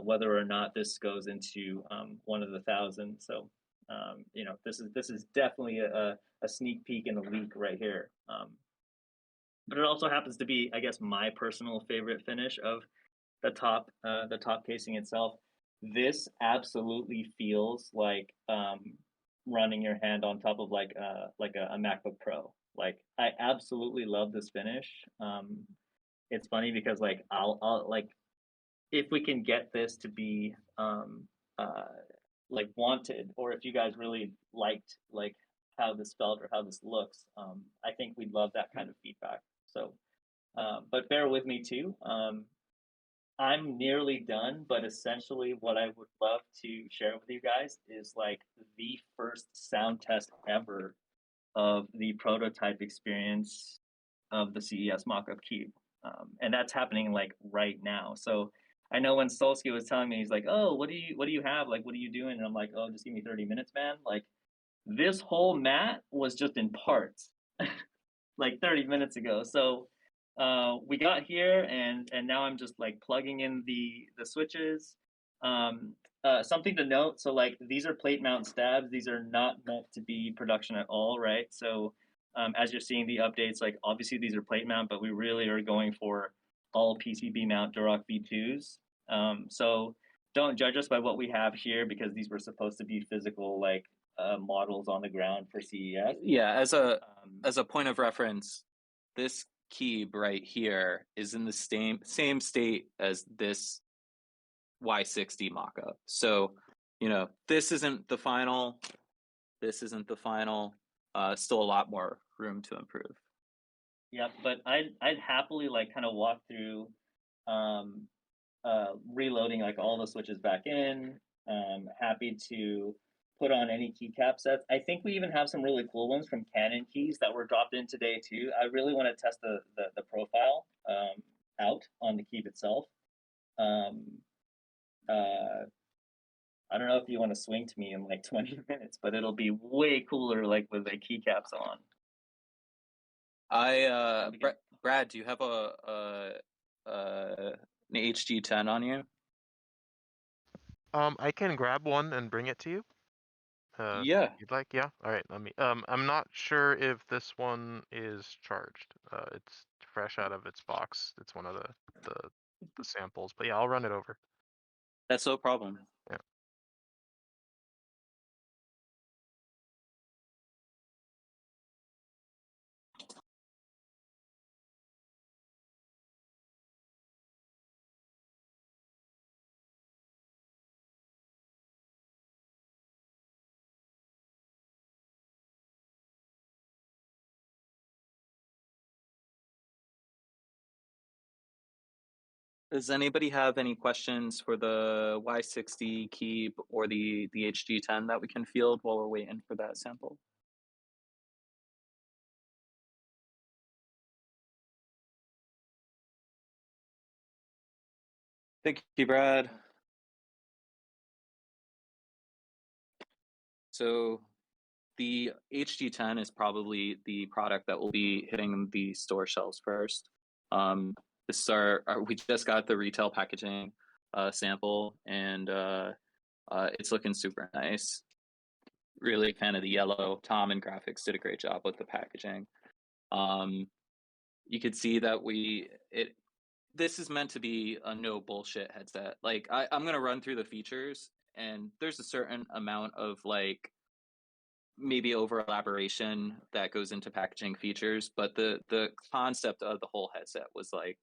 whether or not this goes into one of the 1,000, so this is definitely a sneak peek and a leak right here. But it also happens to be, I guess, my personal favorite finish of the top casing itself. This absolutely feels like running your hand on top of like a MacBook Pro. Like I absolutely love this finish. It's funny because like I'll like, if we can get this to be like wanted, or if you guys really liked like how this felt or how this looks, I think we'd love that kind of feedback. So, but bear with me too. I'm nearly done, but essentially what I would love to share with you guys is like the first sound test ever of the prototype experience of the CES mock-up keeb. And that's happening like right now. So I know when Solsky was telling me, he's like, "Oh, what do you have? Like, what are you doing?" And I'm like, "Oh, just give me 30 minutes, man." Like this whole mat was just in parts like 30 minutes ago. So we got here, and now I'm just like plugging in the switches. Something to note, so like these are plate mount stabs. These are not meant to be production at all, right? So as you're seeing the updates, like obviously these are plate mount, but we really are going for all PCB mount Duroc V2s. So don't judge us by what we have here, because these were supposed to be physical like models on the ground for CES. Yeah, as a point of reference, this keeb right here is in the same state as this Y60 mockup. So, this isn't the final. This isn't the final. Still a lot more room to improve. Yeah, but I'd happily like kind of walk through reloading like all the switches back in. Happy to put on any keycap sets. I think we even have some really cool ones from Canon keys that were dropped in today too. I really want to test the profile out on the keeb itself. I don't know if you want to swing to me in like 20 minutes, but it'll be way cooler like with the keycaps on. Brad, do you have an HG10 on you? I can grab one and bring it to you. Yeah. You'd like? Yeah. All right. Let me. I'm not sure if this one is charged. It's fresh out of its box. It's one of the samples. But yeah, I'll run it over. That's no problem. Yeah. Does anybody have any questions for the Y60 keeb or the HG10 that we can field while we're waiting for that sample? Thank you, Brad. So the HG10 is probably the product that will be hitting the store shelves first. This is we just got the retail packaging sample, and it's looking super nice. Really a fan of the yellow. Tom and graphics did a great job with the packaging. You could see that this is meant to be a no bullshit headset. Like I'm gonna run through the features, and there's a certain amount of like maybe over elaboration that goes into packaging features, but the concept of the whole headset was like,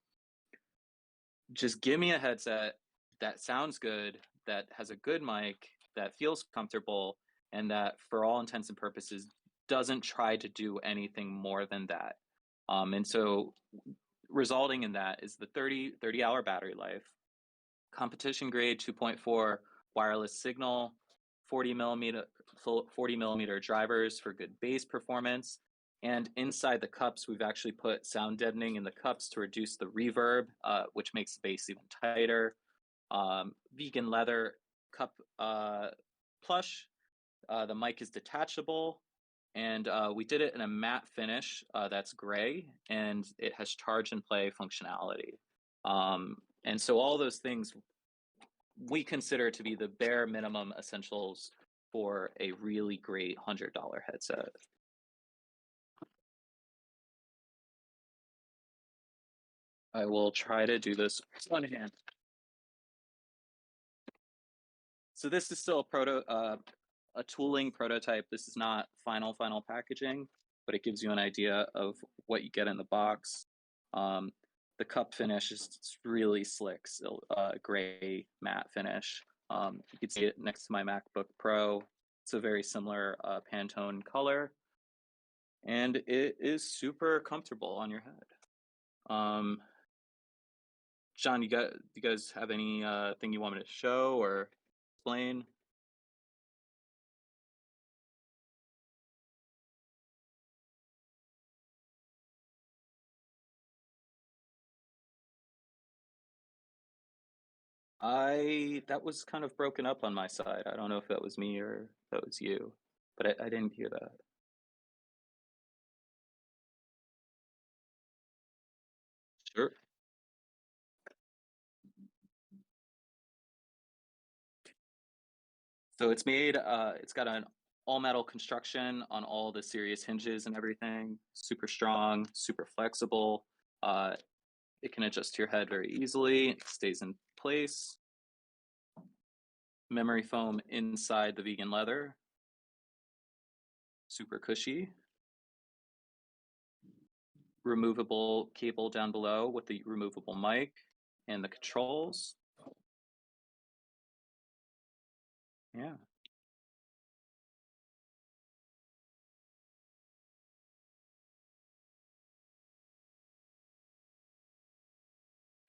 just give me a headset that sounds good, that has a good mic, that feels comfortable, and that for all intents and purposes doesn't try to do anything more than that. And so resulting in that is the 30 hour battery life, competition grade 2.4 wireless signal, 40 millimeter drivers for good bass performance. And inside the cups, we've actually put sound deadening in the cups to reduce the reverb, which makes the bass even tighter. Vegan leather cup plush. The mic is detachable, and we did it in a matte finish that's gray, and it has charge and play functionality. And so all those things we consider to be the bare minimum essentials for a really great $100 headset. I will try to do this one hand. So this is still a tooling prototype. This is not final packaging, but it gives you an idea of what you get in the box. The cup finish is really slick, still gray matte finish. You can see it next to my MacBook Pro. It's a very similar Pantone color, and it is super comfortable on your head. John, you guys have any thing you want me to show or explain? That was kind of broken up on my side. I don't know if that was me or if that was you, but I didn't hear that. Sure. So it's made, it's got an all metal construction on all the serious hinges and everything. Super strong, super flexible. It can adjust to your head very easily. It stays in place. Memory foam inside the vegan leather. Super cushy. Removable cable down below with the removable mic and the controls. Yeah.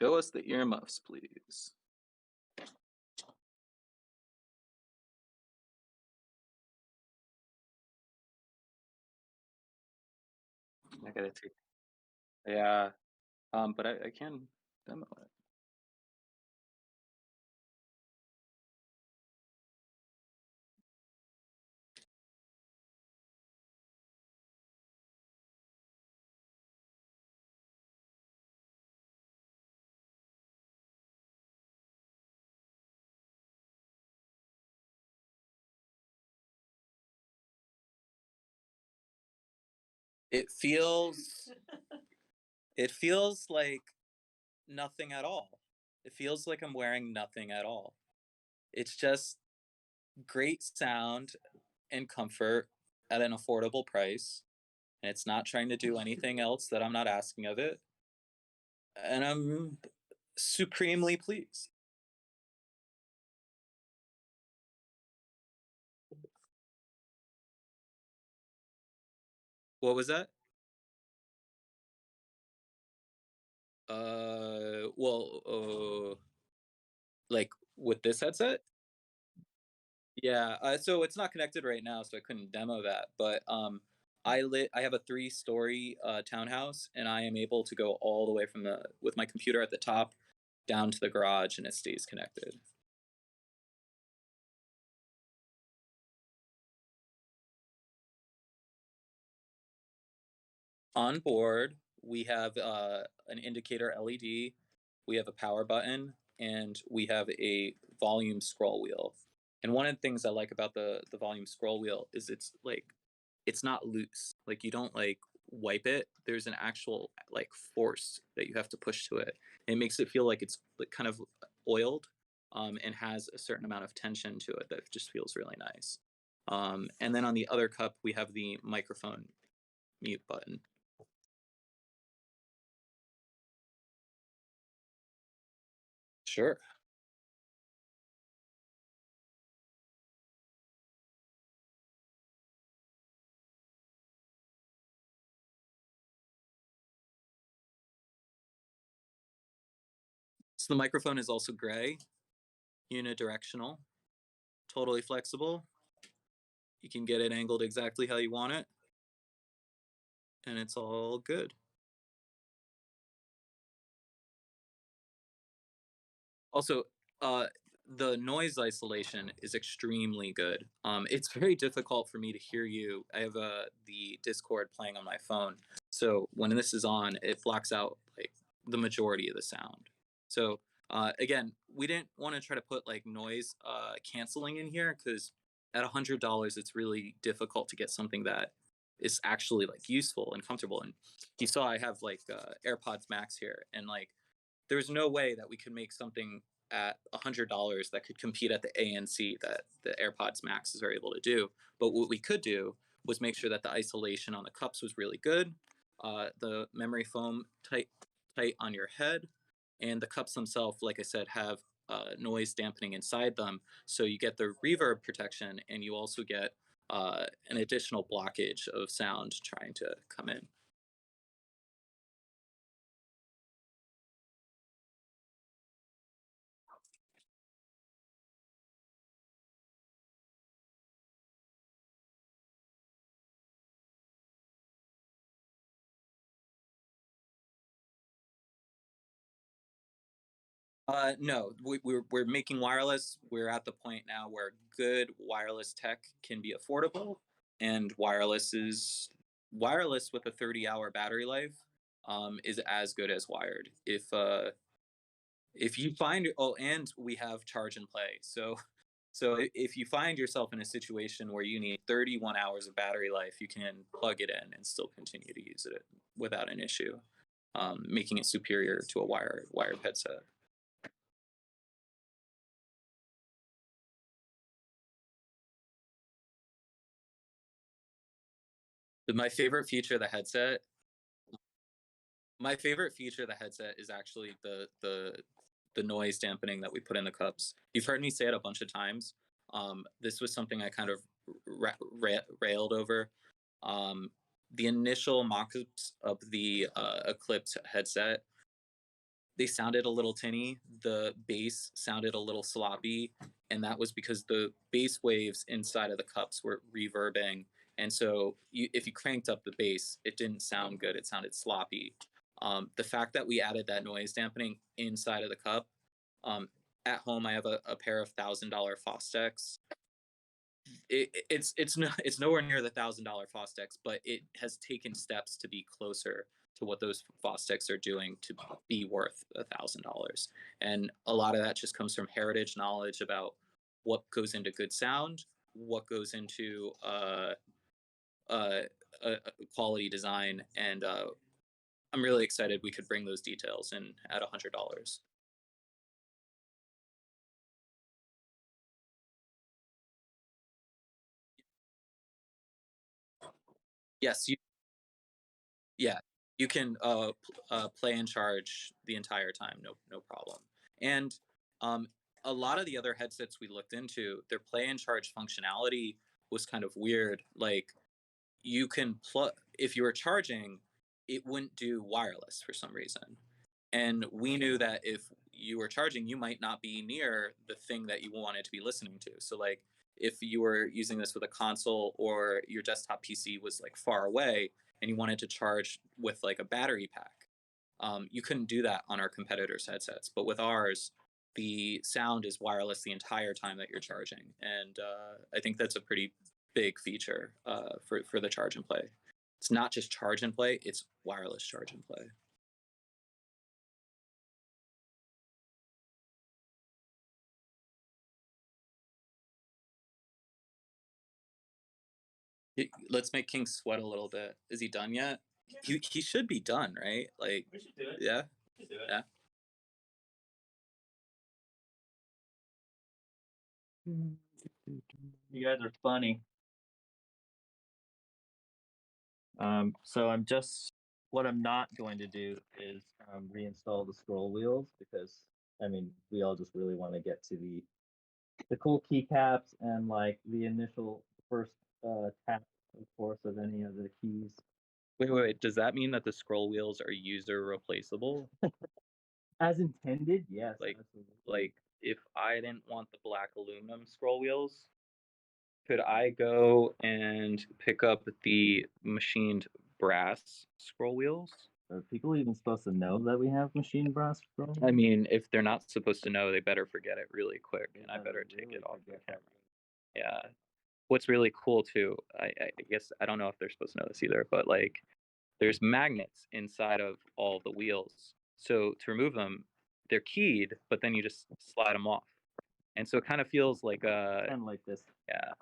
Show us the earmuffs, please. I gotta take. Yeah. But I can demo it. It feels like nothing at all. It feels like I'm wearing nothing at all. It's just great sound and comfort at an affordable price. And it's not trying to do anything else that I'm not asking of it. And I'm supremely pleased. What was that? Like with this headset? Yeah, so it's not connected right now, so I couldn't demo that. But I have a 3-story townhouse, and I am able to go all the way from with my computer at the top down to the garage, and it stays connected. On board, we have an indicator LED, we have a power button, and we have a volume scroll wheel. And one of the things I like about the volume scroll wheel is it's not loose. Like you don't like wipe it. There's an actual like force that you have to push to it. And it makes it feel like it's like kind of oiled, and has a certain amount of tension to it that just feels really nice. And then on the other cup, we have the microphone mute button. Sure. So the microphone is also gray, unidirectional, totally flexible. You can get it angled exactly how you want it, and it's all good. Also, the noise isolation is extremely good. It's very difficult for me to hear you. I have the Discord playing on my phone, so when this is on, it blocks out like the majority of the sound. So again, we didn't want to try to put like noise canceling in here because at $100, it's really difficult to get something that is actually like useful and comfortable. And you saw I have like AirPods Max here, and like there's no way that we could make something at $100 that could compete at the ANC that the AirPods Maxes are able to do. But what we could do was make sure that the isolation on the cups was really good, the memory foam tight on your head, and the cups themselves, like I said, have noise dampening inside them, so you get the reverb protection, and you also get an additional blockage of sound trying to come in. No, we're making wireless. We're at the point now where good wireless tech can be affordable, and wireless with a 30-hour battery life is as good as wired. If you find and we have charge and play. So if you find yourself in a situation where you need 31 hours of battery life, you can plug it in and still continue to use it without an issue, making it superior to a wired headset. My favorite feature of the headset. My favorite feature of the headset is actually the noise dampening that we put in the cups. You've heard me say it a bunch of times. This was something I kind of railed over. The initial mock-ups of the Eclipse headset, they sounded a little tinny. The bass sounded a little sloppy, and that was because the bass waves inside of the cups were reverbing. And so if you cranked up the bass, it didn't sound good. It sounded sloppy. The fact that we added that noise dampening inside of the cup, at home I have a pair of $1,000 Fostex. It's nowhere near the $1,000 Fostex, but it has taken steps to be closer to what those Fostex are doing to be worth $1,000. And a lot of that just comes from heritage knowledge about what goes into good sound, what goes into quality design, and I'm really excited we could bring those details in at $100. Yes, you can play and charge the entire time, no problem. And a lot of the other headsets we looked into, their play and charge functionality was kind of weird. Like you can plug, if you were charging, it wouldn't do wireless for some reason. And we knew that if you were charging, you might not be near the thing that you wanted to be listening to. So like if you were using this with a console or your desktop PC was like far away and you wanted to charge with like a battery pack, you couldn't do that on our competitors' headsets. But with ours, the sound is wireless the entire time that you're charging. And I think that's a pretty big feature for the charge and play. It's not just charge and play, it's wireless charge and play. Let's make King sweat a little bit. Is he done yet? He should be done, right? Like, We should do it. yeah. We should do it. Yeah. You guys are funny. So what I'm not going to do is reinstall the scroll wheels because I mean we all just really want to get to the cool keycaps and like the initial first tap, of course, of any of the keys. Wait. Does that mean that the scroll wheels are user replaceable? As intended, yes. Like, absolutely. like if I didn't want the black aluminum scroll wheels, could I go and pick up the machined brass scroll wheels? Are people even supposed to know that we have machine brass scroll? I mean, if they're not supposed to know, they better forget it really quick, and I better take really it off the forget camera. Yeah. What's really cool too, I guess I don't know if they're supposed to know this either, but like there's magnets inside of all the wheels. So to remove them, they're keyed, but then you just slide them off. And so it kind of feels like kind of like this. yeah.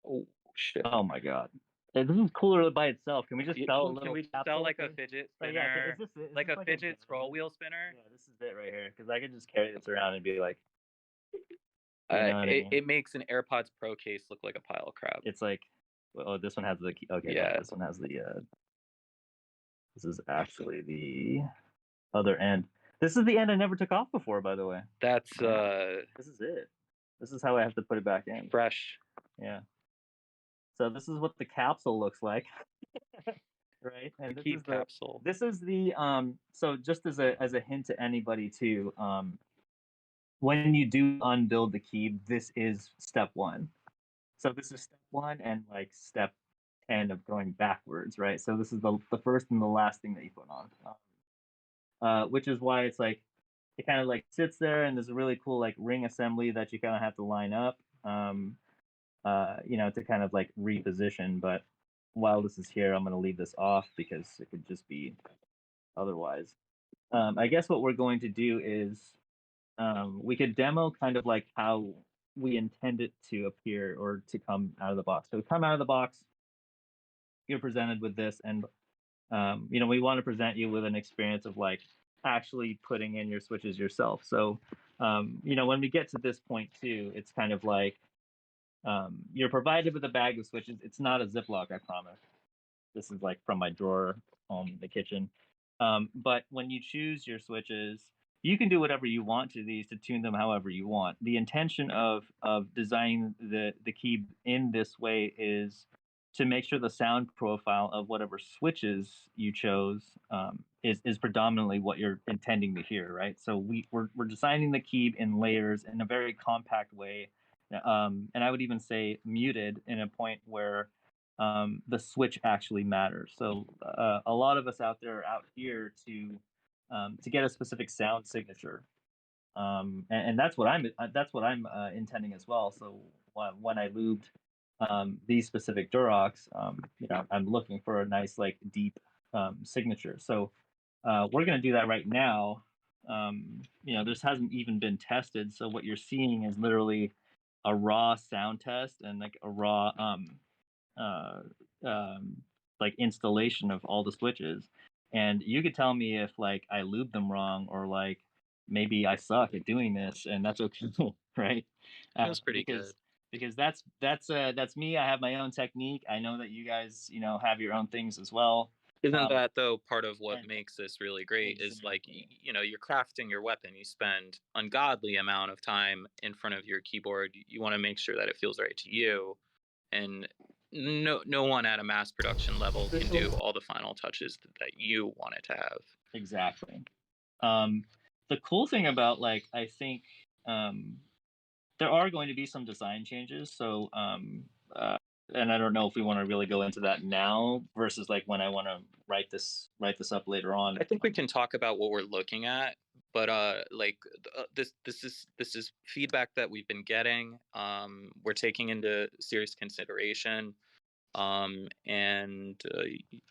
Oh shit. Oh my god. Hey, this is cooler by itself. Can we just sell a little Can we capsule sell like a thing? fidget Like, spinner? yeah, is like this a fidget a- scroll wheel spinner? Yeah, this is it right here. Because I could just carry this around and be like, you know what I mean? It makes an AirPods Pro case look like a pile of crap. It's like, oh, this one has the key. Okay, Yeah. no, this one has the. This is actually the other end. This is the end I never took off before, by the way. That's This is it. This is how I have to put it back in. fresh. Yeah. So this is what the capsule looks like. Right? And The this is keeb capsule. This is the so just as a hint to anybody too, when you do unbuild the keeb, this is step 1. So this is step 1 and like step 10 of going backwards, right? So this is the first and the last thing that you put on. Which is why it's like it kind of like sits there and there's a really cool like ring assembly that you kind of have to line up you know, to kind of like reposition. But while this is here, I'm going to leave this off because it could just be otherwise. I guess what we're going to do is we could demo kind of like how we intend it to appear or to come out of the box. So come out of the box, you're presented with this, and you know, we want to present you with an experience of like actually putting in your switches yourself. So you know, when we get to this point too, it's kind of like you're provided with a bag of switches. It's not a Ziploc, I promise. This is like from my drawer home in the kitchen. But when you choose your switches, you can do whatever you want to these to tune them however you want. The intention of designing the keeb in this way is to make sure the sound profile of whatever switches you chose is predominantly what you're intending to hear, right? So we're designing the keeb in layers in a very compact way, and I would even say muted in a point where the switch actually matters. So a lot of us out there are out here to get a specific sound signature, and that's what I'm intending as well. So when I lubed these specific Durocs, you know, I'm looking for a nice like deep signature. So we're going to do that right now. You know, this hasn't even been tested, so what you're seeing is literally a raw sound test and like a raw uh, like installation of all the switches, and you could tell me if like I lube them wrong or like maybe I suck at doing this, and that's okay, right? That's pretty because, good. Because that's me. I have my own technique. I know that you guys, you know, have your own things as well. Isn't that though part of what and- makes this really great is like Exactly. you know, you're crafting your weapon, you spend ungodly amount of time in front of your keyboard, you want to make sure that it feels right to you, and no one at a mass production level can do all the final touches that you want it to have. Exactly. The cool thing about like I think there are going to be some design changes. So and I don't know if we want to really go into that now versus like when I want to write this up later on. I think we can talk about what we're looking at, but this is feedback that we've been getting. We're taking into serious consideration. Yeah,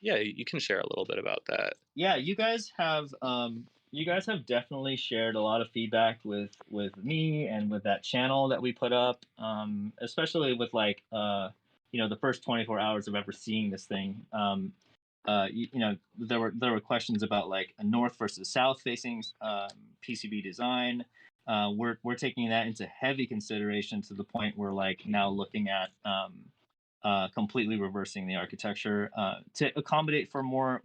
you can share a little bit about that. Yeah, you guys have definitely shared a lot of feedback with me and with that channel that we put up, especially with like the first 24 hours of ever seeing this thing. There were questions about like a north versus south facing PCB design. We're taking that into heavy consideration to the point where like now looking at completely reversing the architecture to accommodate for more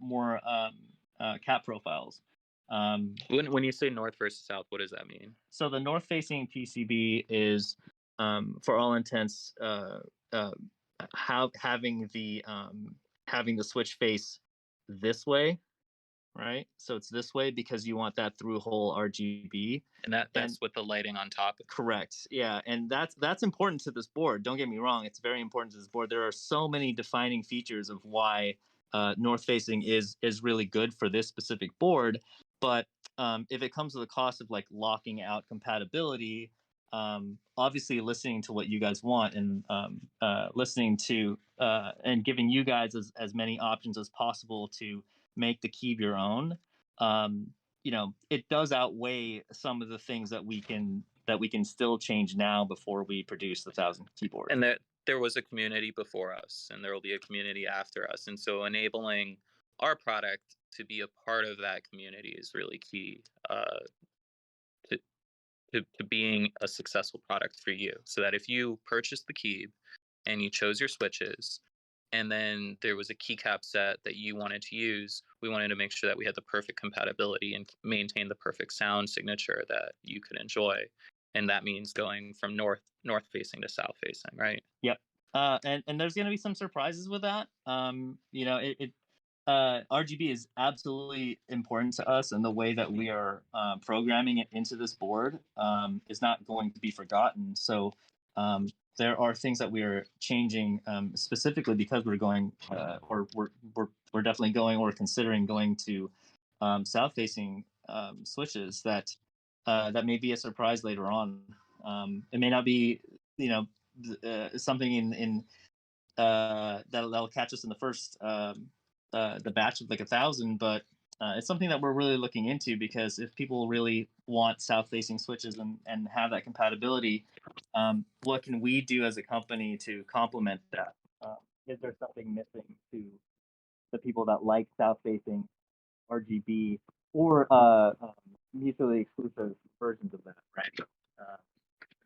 cap profiles. When you say north versus south, what does that mean? So the north facing PCB is, for all intents, having the switch face this way, right? So it's this way because you want that through hole RGB. And that's with the lighting on top. Correct. Yeah, and that's important to this board. Don't get me wrong; it's very important to this board. There are so many defining features of why north facing is really good for this specific board. But if it comes to the cost of like locking out compatibility, obviously listening to what you guys want and listening to and giving you guys as many options as possible to make the keeb your own. It does outweigh some of the things that we can still change now before we produce the 1,000 keyboards. And that there was a community before us, and there will be a community after us, and so enabling our product to be a part of that community is really key to being a successful product for you. So that if you purchase the keeb and you chose your switches, and then there was a keycap set that you wanted to use, we wanted to make sure that we had the perfect compatibility and maintain the perfect sound signature that you could enjoy. And that means going from north facing to south facing, right? Yep. And there's going to be some surprises with that. RGB is absolutely important to us, and the way that we are programming it into this board is not going to be forgotten. So there are things that we are changing specifically because we're going, or we're definitely going or considering going to south-facing switches that may be a surprise later on. It may not be, something in that'll catch us in the first the batch of like 1,000, but it's something that we're really looking into because if people really want south-facing switches and have that compatibility, what can we do as a company to complement that? Is there something missing to the people that like south-facing RGB or mutually exclusive versions of that, right?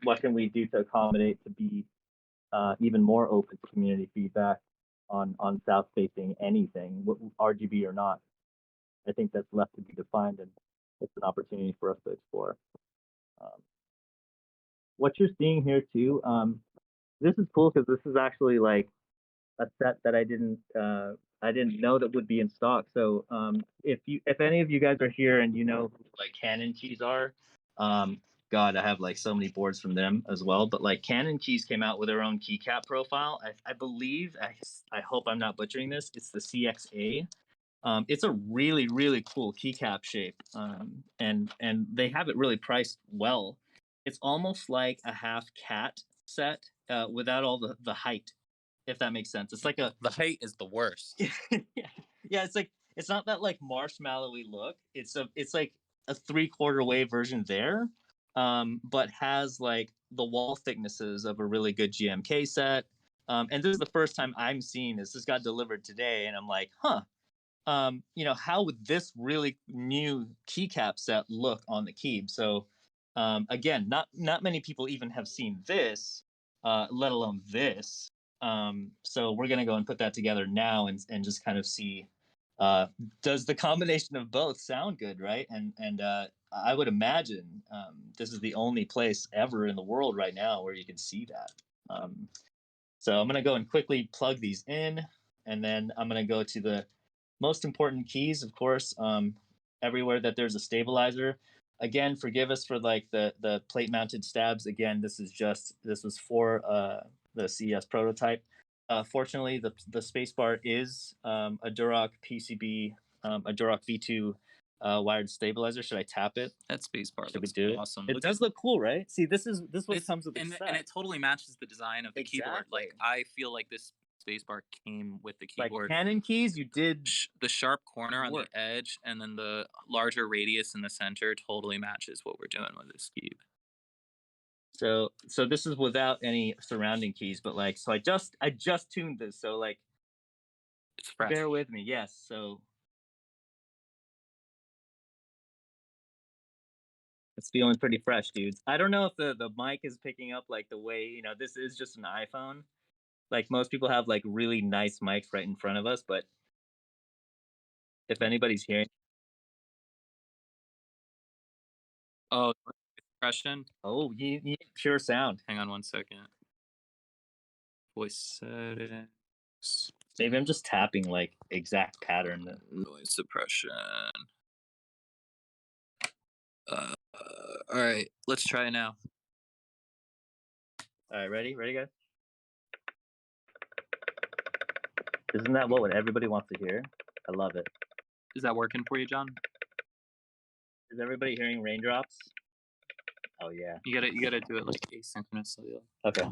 What can we do to accommodate to be even more open to community feedback on south-facing anything, RGB or not? I think that's left to be defined, and it's an opportunity for us to explore. What you're seeing here too, this is cool because this is actually like a set that I didn't know that would be in stock. So if any of you guys are here and you know who like Canon keys are, God, I have like so many boards from them as well. But like Canon keys came out with their own keycap profile. I believe, I hope I'm not butchering this. It's the CXA. It's a really, really cool keycap shape. And they have it really priced well. It's almost like a half cat set without all the height, if that makes sense. It's like the height is the worst. Yeah, it's like it's not that like marshmallowy look. It's like a 3/4 wave version there, but has like the wall thicknesses of a really good GMK set. And this is the first time I'm seeing this. This got delivered today, and I'm like, huh. How would this really new keycap set look on the keeb? So, again, not many people even have seen this, let alone this. So we're gonna go and put that together now and just kind of see, does the combination of both sound good, right? And I would imagine this is the only place ever in the world right now where you can see that. So I'm gonna go and quickly plug these in, and then I'm gonna go to the most important keys, of course. everywhere that there's a stabilizer. Again, forgive us for like the plate mounted stabs. Again, this was for the CES prototype. Fortunately, the spacebar is a Duroc PCB, a Duroc V2 wired stabilizer. Should I tap it? That spacebar Should we looks do it? awesome. It does look cool, right? See, this what It's- comes with the and, set. and it totally matches the design of the keyboard. Like Exactly. I feel like this spacebar came with the Like keyboard. Canon keys, you did The sharp corner on work. the edge and then the larger radius in the center totally matches what we're doing with this keeb. So this is without any surrounding keys, but like I just tuned this, so like It's fresh. bear with me. Yes, so it's feeling pretty fresh, dudes. I don't know if the mic is picking up like the way, you know, this is just an iPhone. Like most people have like really nice mics right in front of us, but if anybody's hearing, Oh, expression. oh, you need pure sound. Hang on 1 second. Voice settings. Maybe I'm just tapping like exact pattern. Noise suppression. All right, let's try it now. All right, ready, guys. Isn't that what everybody wants to hear? I love it. Is that working for you, John? Is everybody hearing raindrops? Oh yeah. You gotta do it like asynchronously. Okay.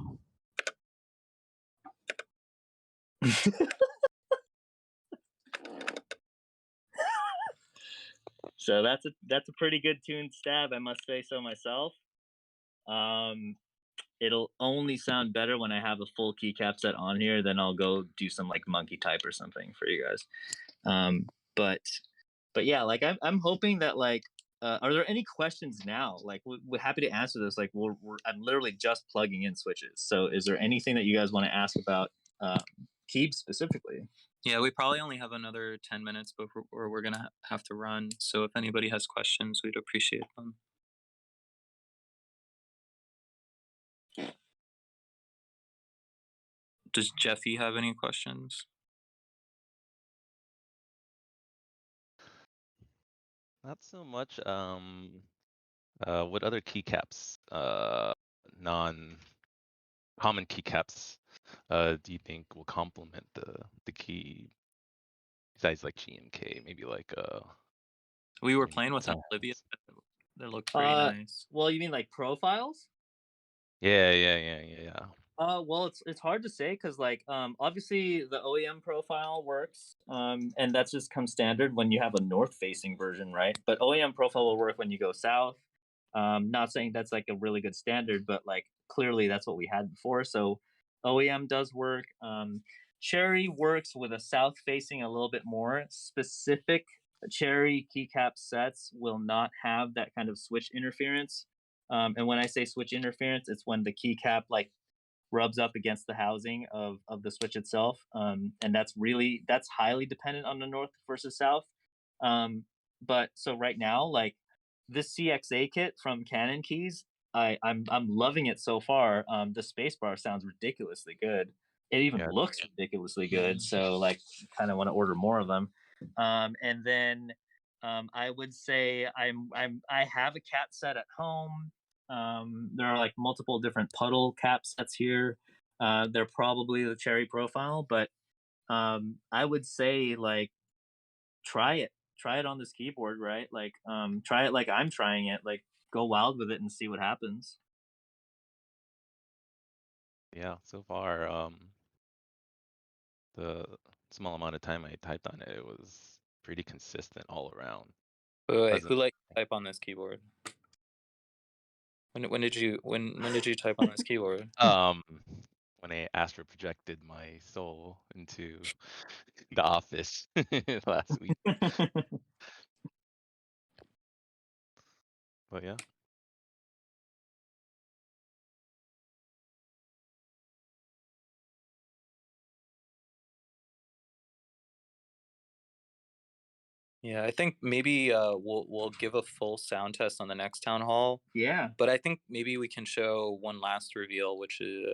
So that's a pretty good tuned stab, I must say so myself. It'll only sound better when I have a full keycap set on here. Then I'll go do some like monkey type or something for you guys. But yeah, like I'm hoping that like, are there any questions now? Like we're happy to answer this. Like I'm literally just plugging in switches. So is there anything that you guys want to ask about keeb specifically? Yeah, we probably only have another 10 minutes before we're gonna have to run. So if anybody has questions, we'd appreciate them. Does Jeffy have any questions? Not so much. What other keycaps, non-common keycaps, do you think will complement the key besides like GMK? Maybe like We were maybe playing with an Townhall. Olivia. That looked pretty nice. Well, you mean like profiles? Yeah. Well, it's hard to say because like obviously the OEM profile works, and that's just comes standard when you have a north facing version, right? But OEM profile will work when you go south. Not saying that's like a really good standard, but like clearly that's what we had before. So OEM does work. Cherry works with a south facing a little bit more. Specific Cherry keycap sets will not have that kind of switch interference. And when I say switch interference, it's when the keycap like rubs up against the housing of the switch itself, and that's highly dependent on the north versus south. But so right now, like this CXA kit from Canon Keys, I'm loving it so far. The spacebar sounds ridiculously good. It even looks ridiculously good. So like, kind of want to order more of them. And then I would say I have a cat set at home. There are like multiple different puddle cap sets here. They're probably the Cherry profile, but I would say like try it on this keyboard, right? Like try it like I'm trying it. Like go wild with it and see what happens. Yeah, so far, the small amount of time I typed on it, it was pretty consistent all around. Wait, who like type on this keyboard? When did you type on this keyboard? When I astral projected my soul into the office last week. But yeah. Yeah, I think maybe we'll give a full sound test on the next town hall. Yeah. But I think maybe we can show one last reveal, which is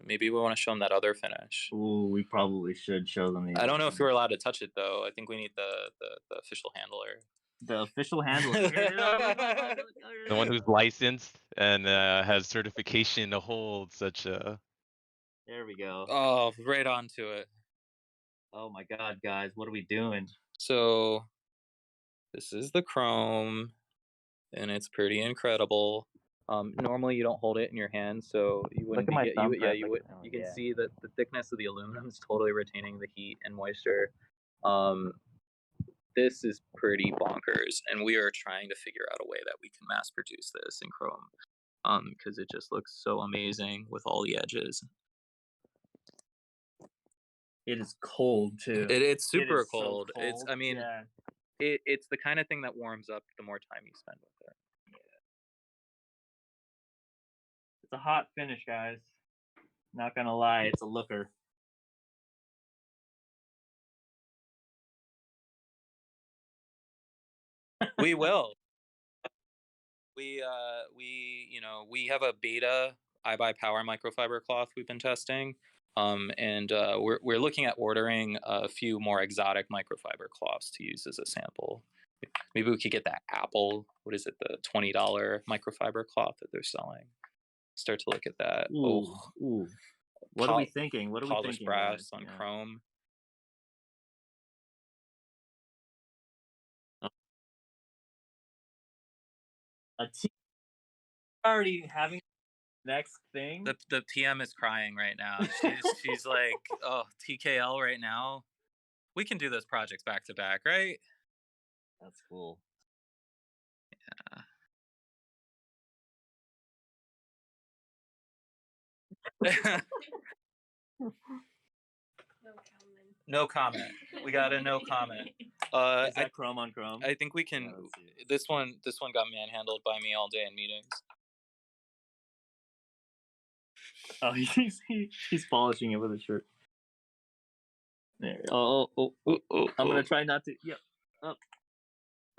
maybe we want to show them that other finish. Ooh, we probably should show them. I don't know if we're allowed to touch it though. I think we need the official handler. The official handler. The one who's licensed and has certification to hold such a. There we go. Oh, right onto it. Oh my god, guys, what are we doing? So this is the chrome, and it's pretty incredible. Normally you don't hold it in your hand, so you wouldn't at my be thumb you, yeah, press, you look would at that you one, can yeah. see that the thickness of the aluminum is totally retaining the heat and moisture. This is pretty bonkers, and we are trying to figure out a way that we can mass produce this in chrome, because it just looks so amazing with all the edges. It is cold too. It's super is so cold. It's cold, I mean, yeah. it's the kind of thing that warms up the more time you spend with it. It's a hot finish, guys. Not gonna lie, it's a looker. We will. We we have a beta iBuyPower microfiber cloth we've been testing, and we're looking at ordering a few more exotic microfiber cloths to use as a sample. Maybe we could get that Apple, what is it, the $20 microfiber cloth that they're selling. Start to look at that. Ooh, ooh. What are we thinking? What are we Polished thinking? brass guys? on Yeah. chrome. A T already having next thing. The PM is crying right now. She's like, oh, TKL right now. We can do those projects back to back, right? That's cool. Yeah. No comment. We got a no comment. Is that chrome on chrome? I think we can. Yeah, this one got manhandled by me all day in meetings. Oh, he's polishing it with a shirt. There. Oh. I'm gonna try not to. Yep. Up.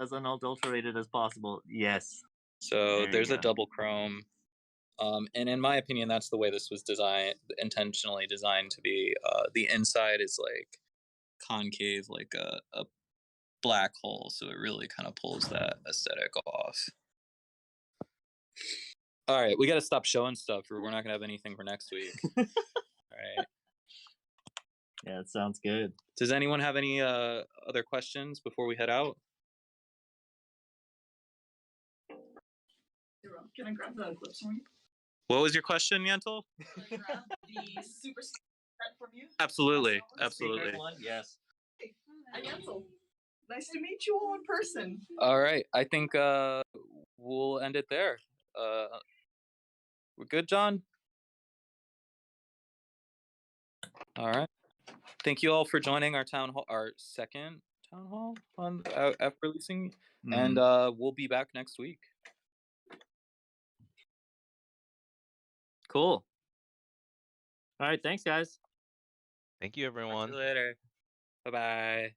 As unadulterated as possible. Yes. So there's a double chrome. And in my opinion, that's the way this was intentionally designed to be. The inside is like concave, like a black hole, so it really kind of pulls that aesthetic off. All right, we got to stop showing stuff, or we're not gonna have anything for next week. All right. Yeah, it sounds good. Does anyone have any other questions before we head out? Can I grab the eclipse from you? What was your question, Yentl? Can I grab the super set from you? Absolutely, absolutely. Yes. Hey, I'm Yentl. Nice to meet you all in person. All right, I think we'll end it there. We're good, John? All right. Thank you all for joining our town hall, our second town hall on after releasing, and we'll be back next week. Cool. All right, thanks, guys. Thank you, everyone. See you later. Bye-bye.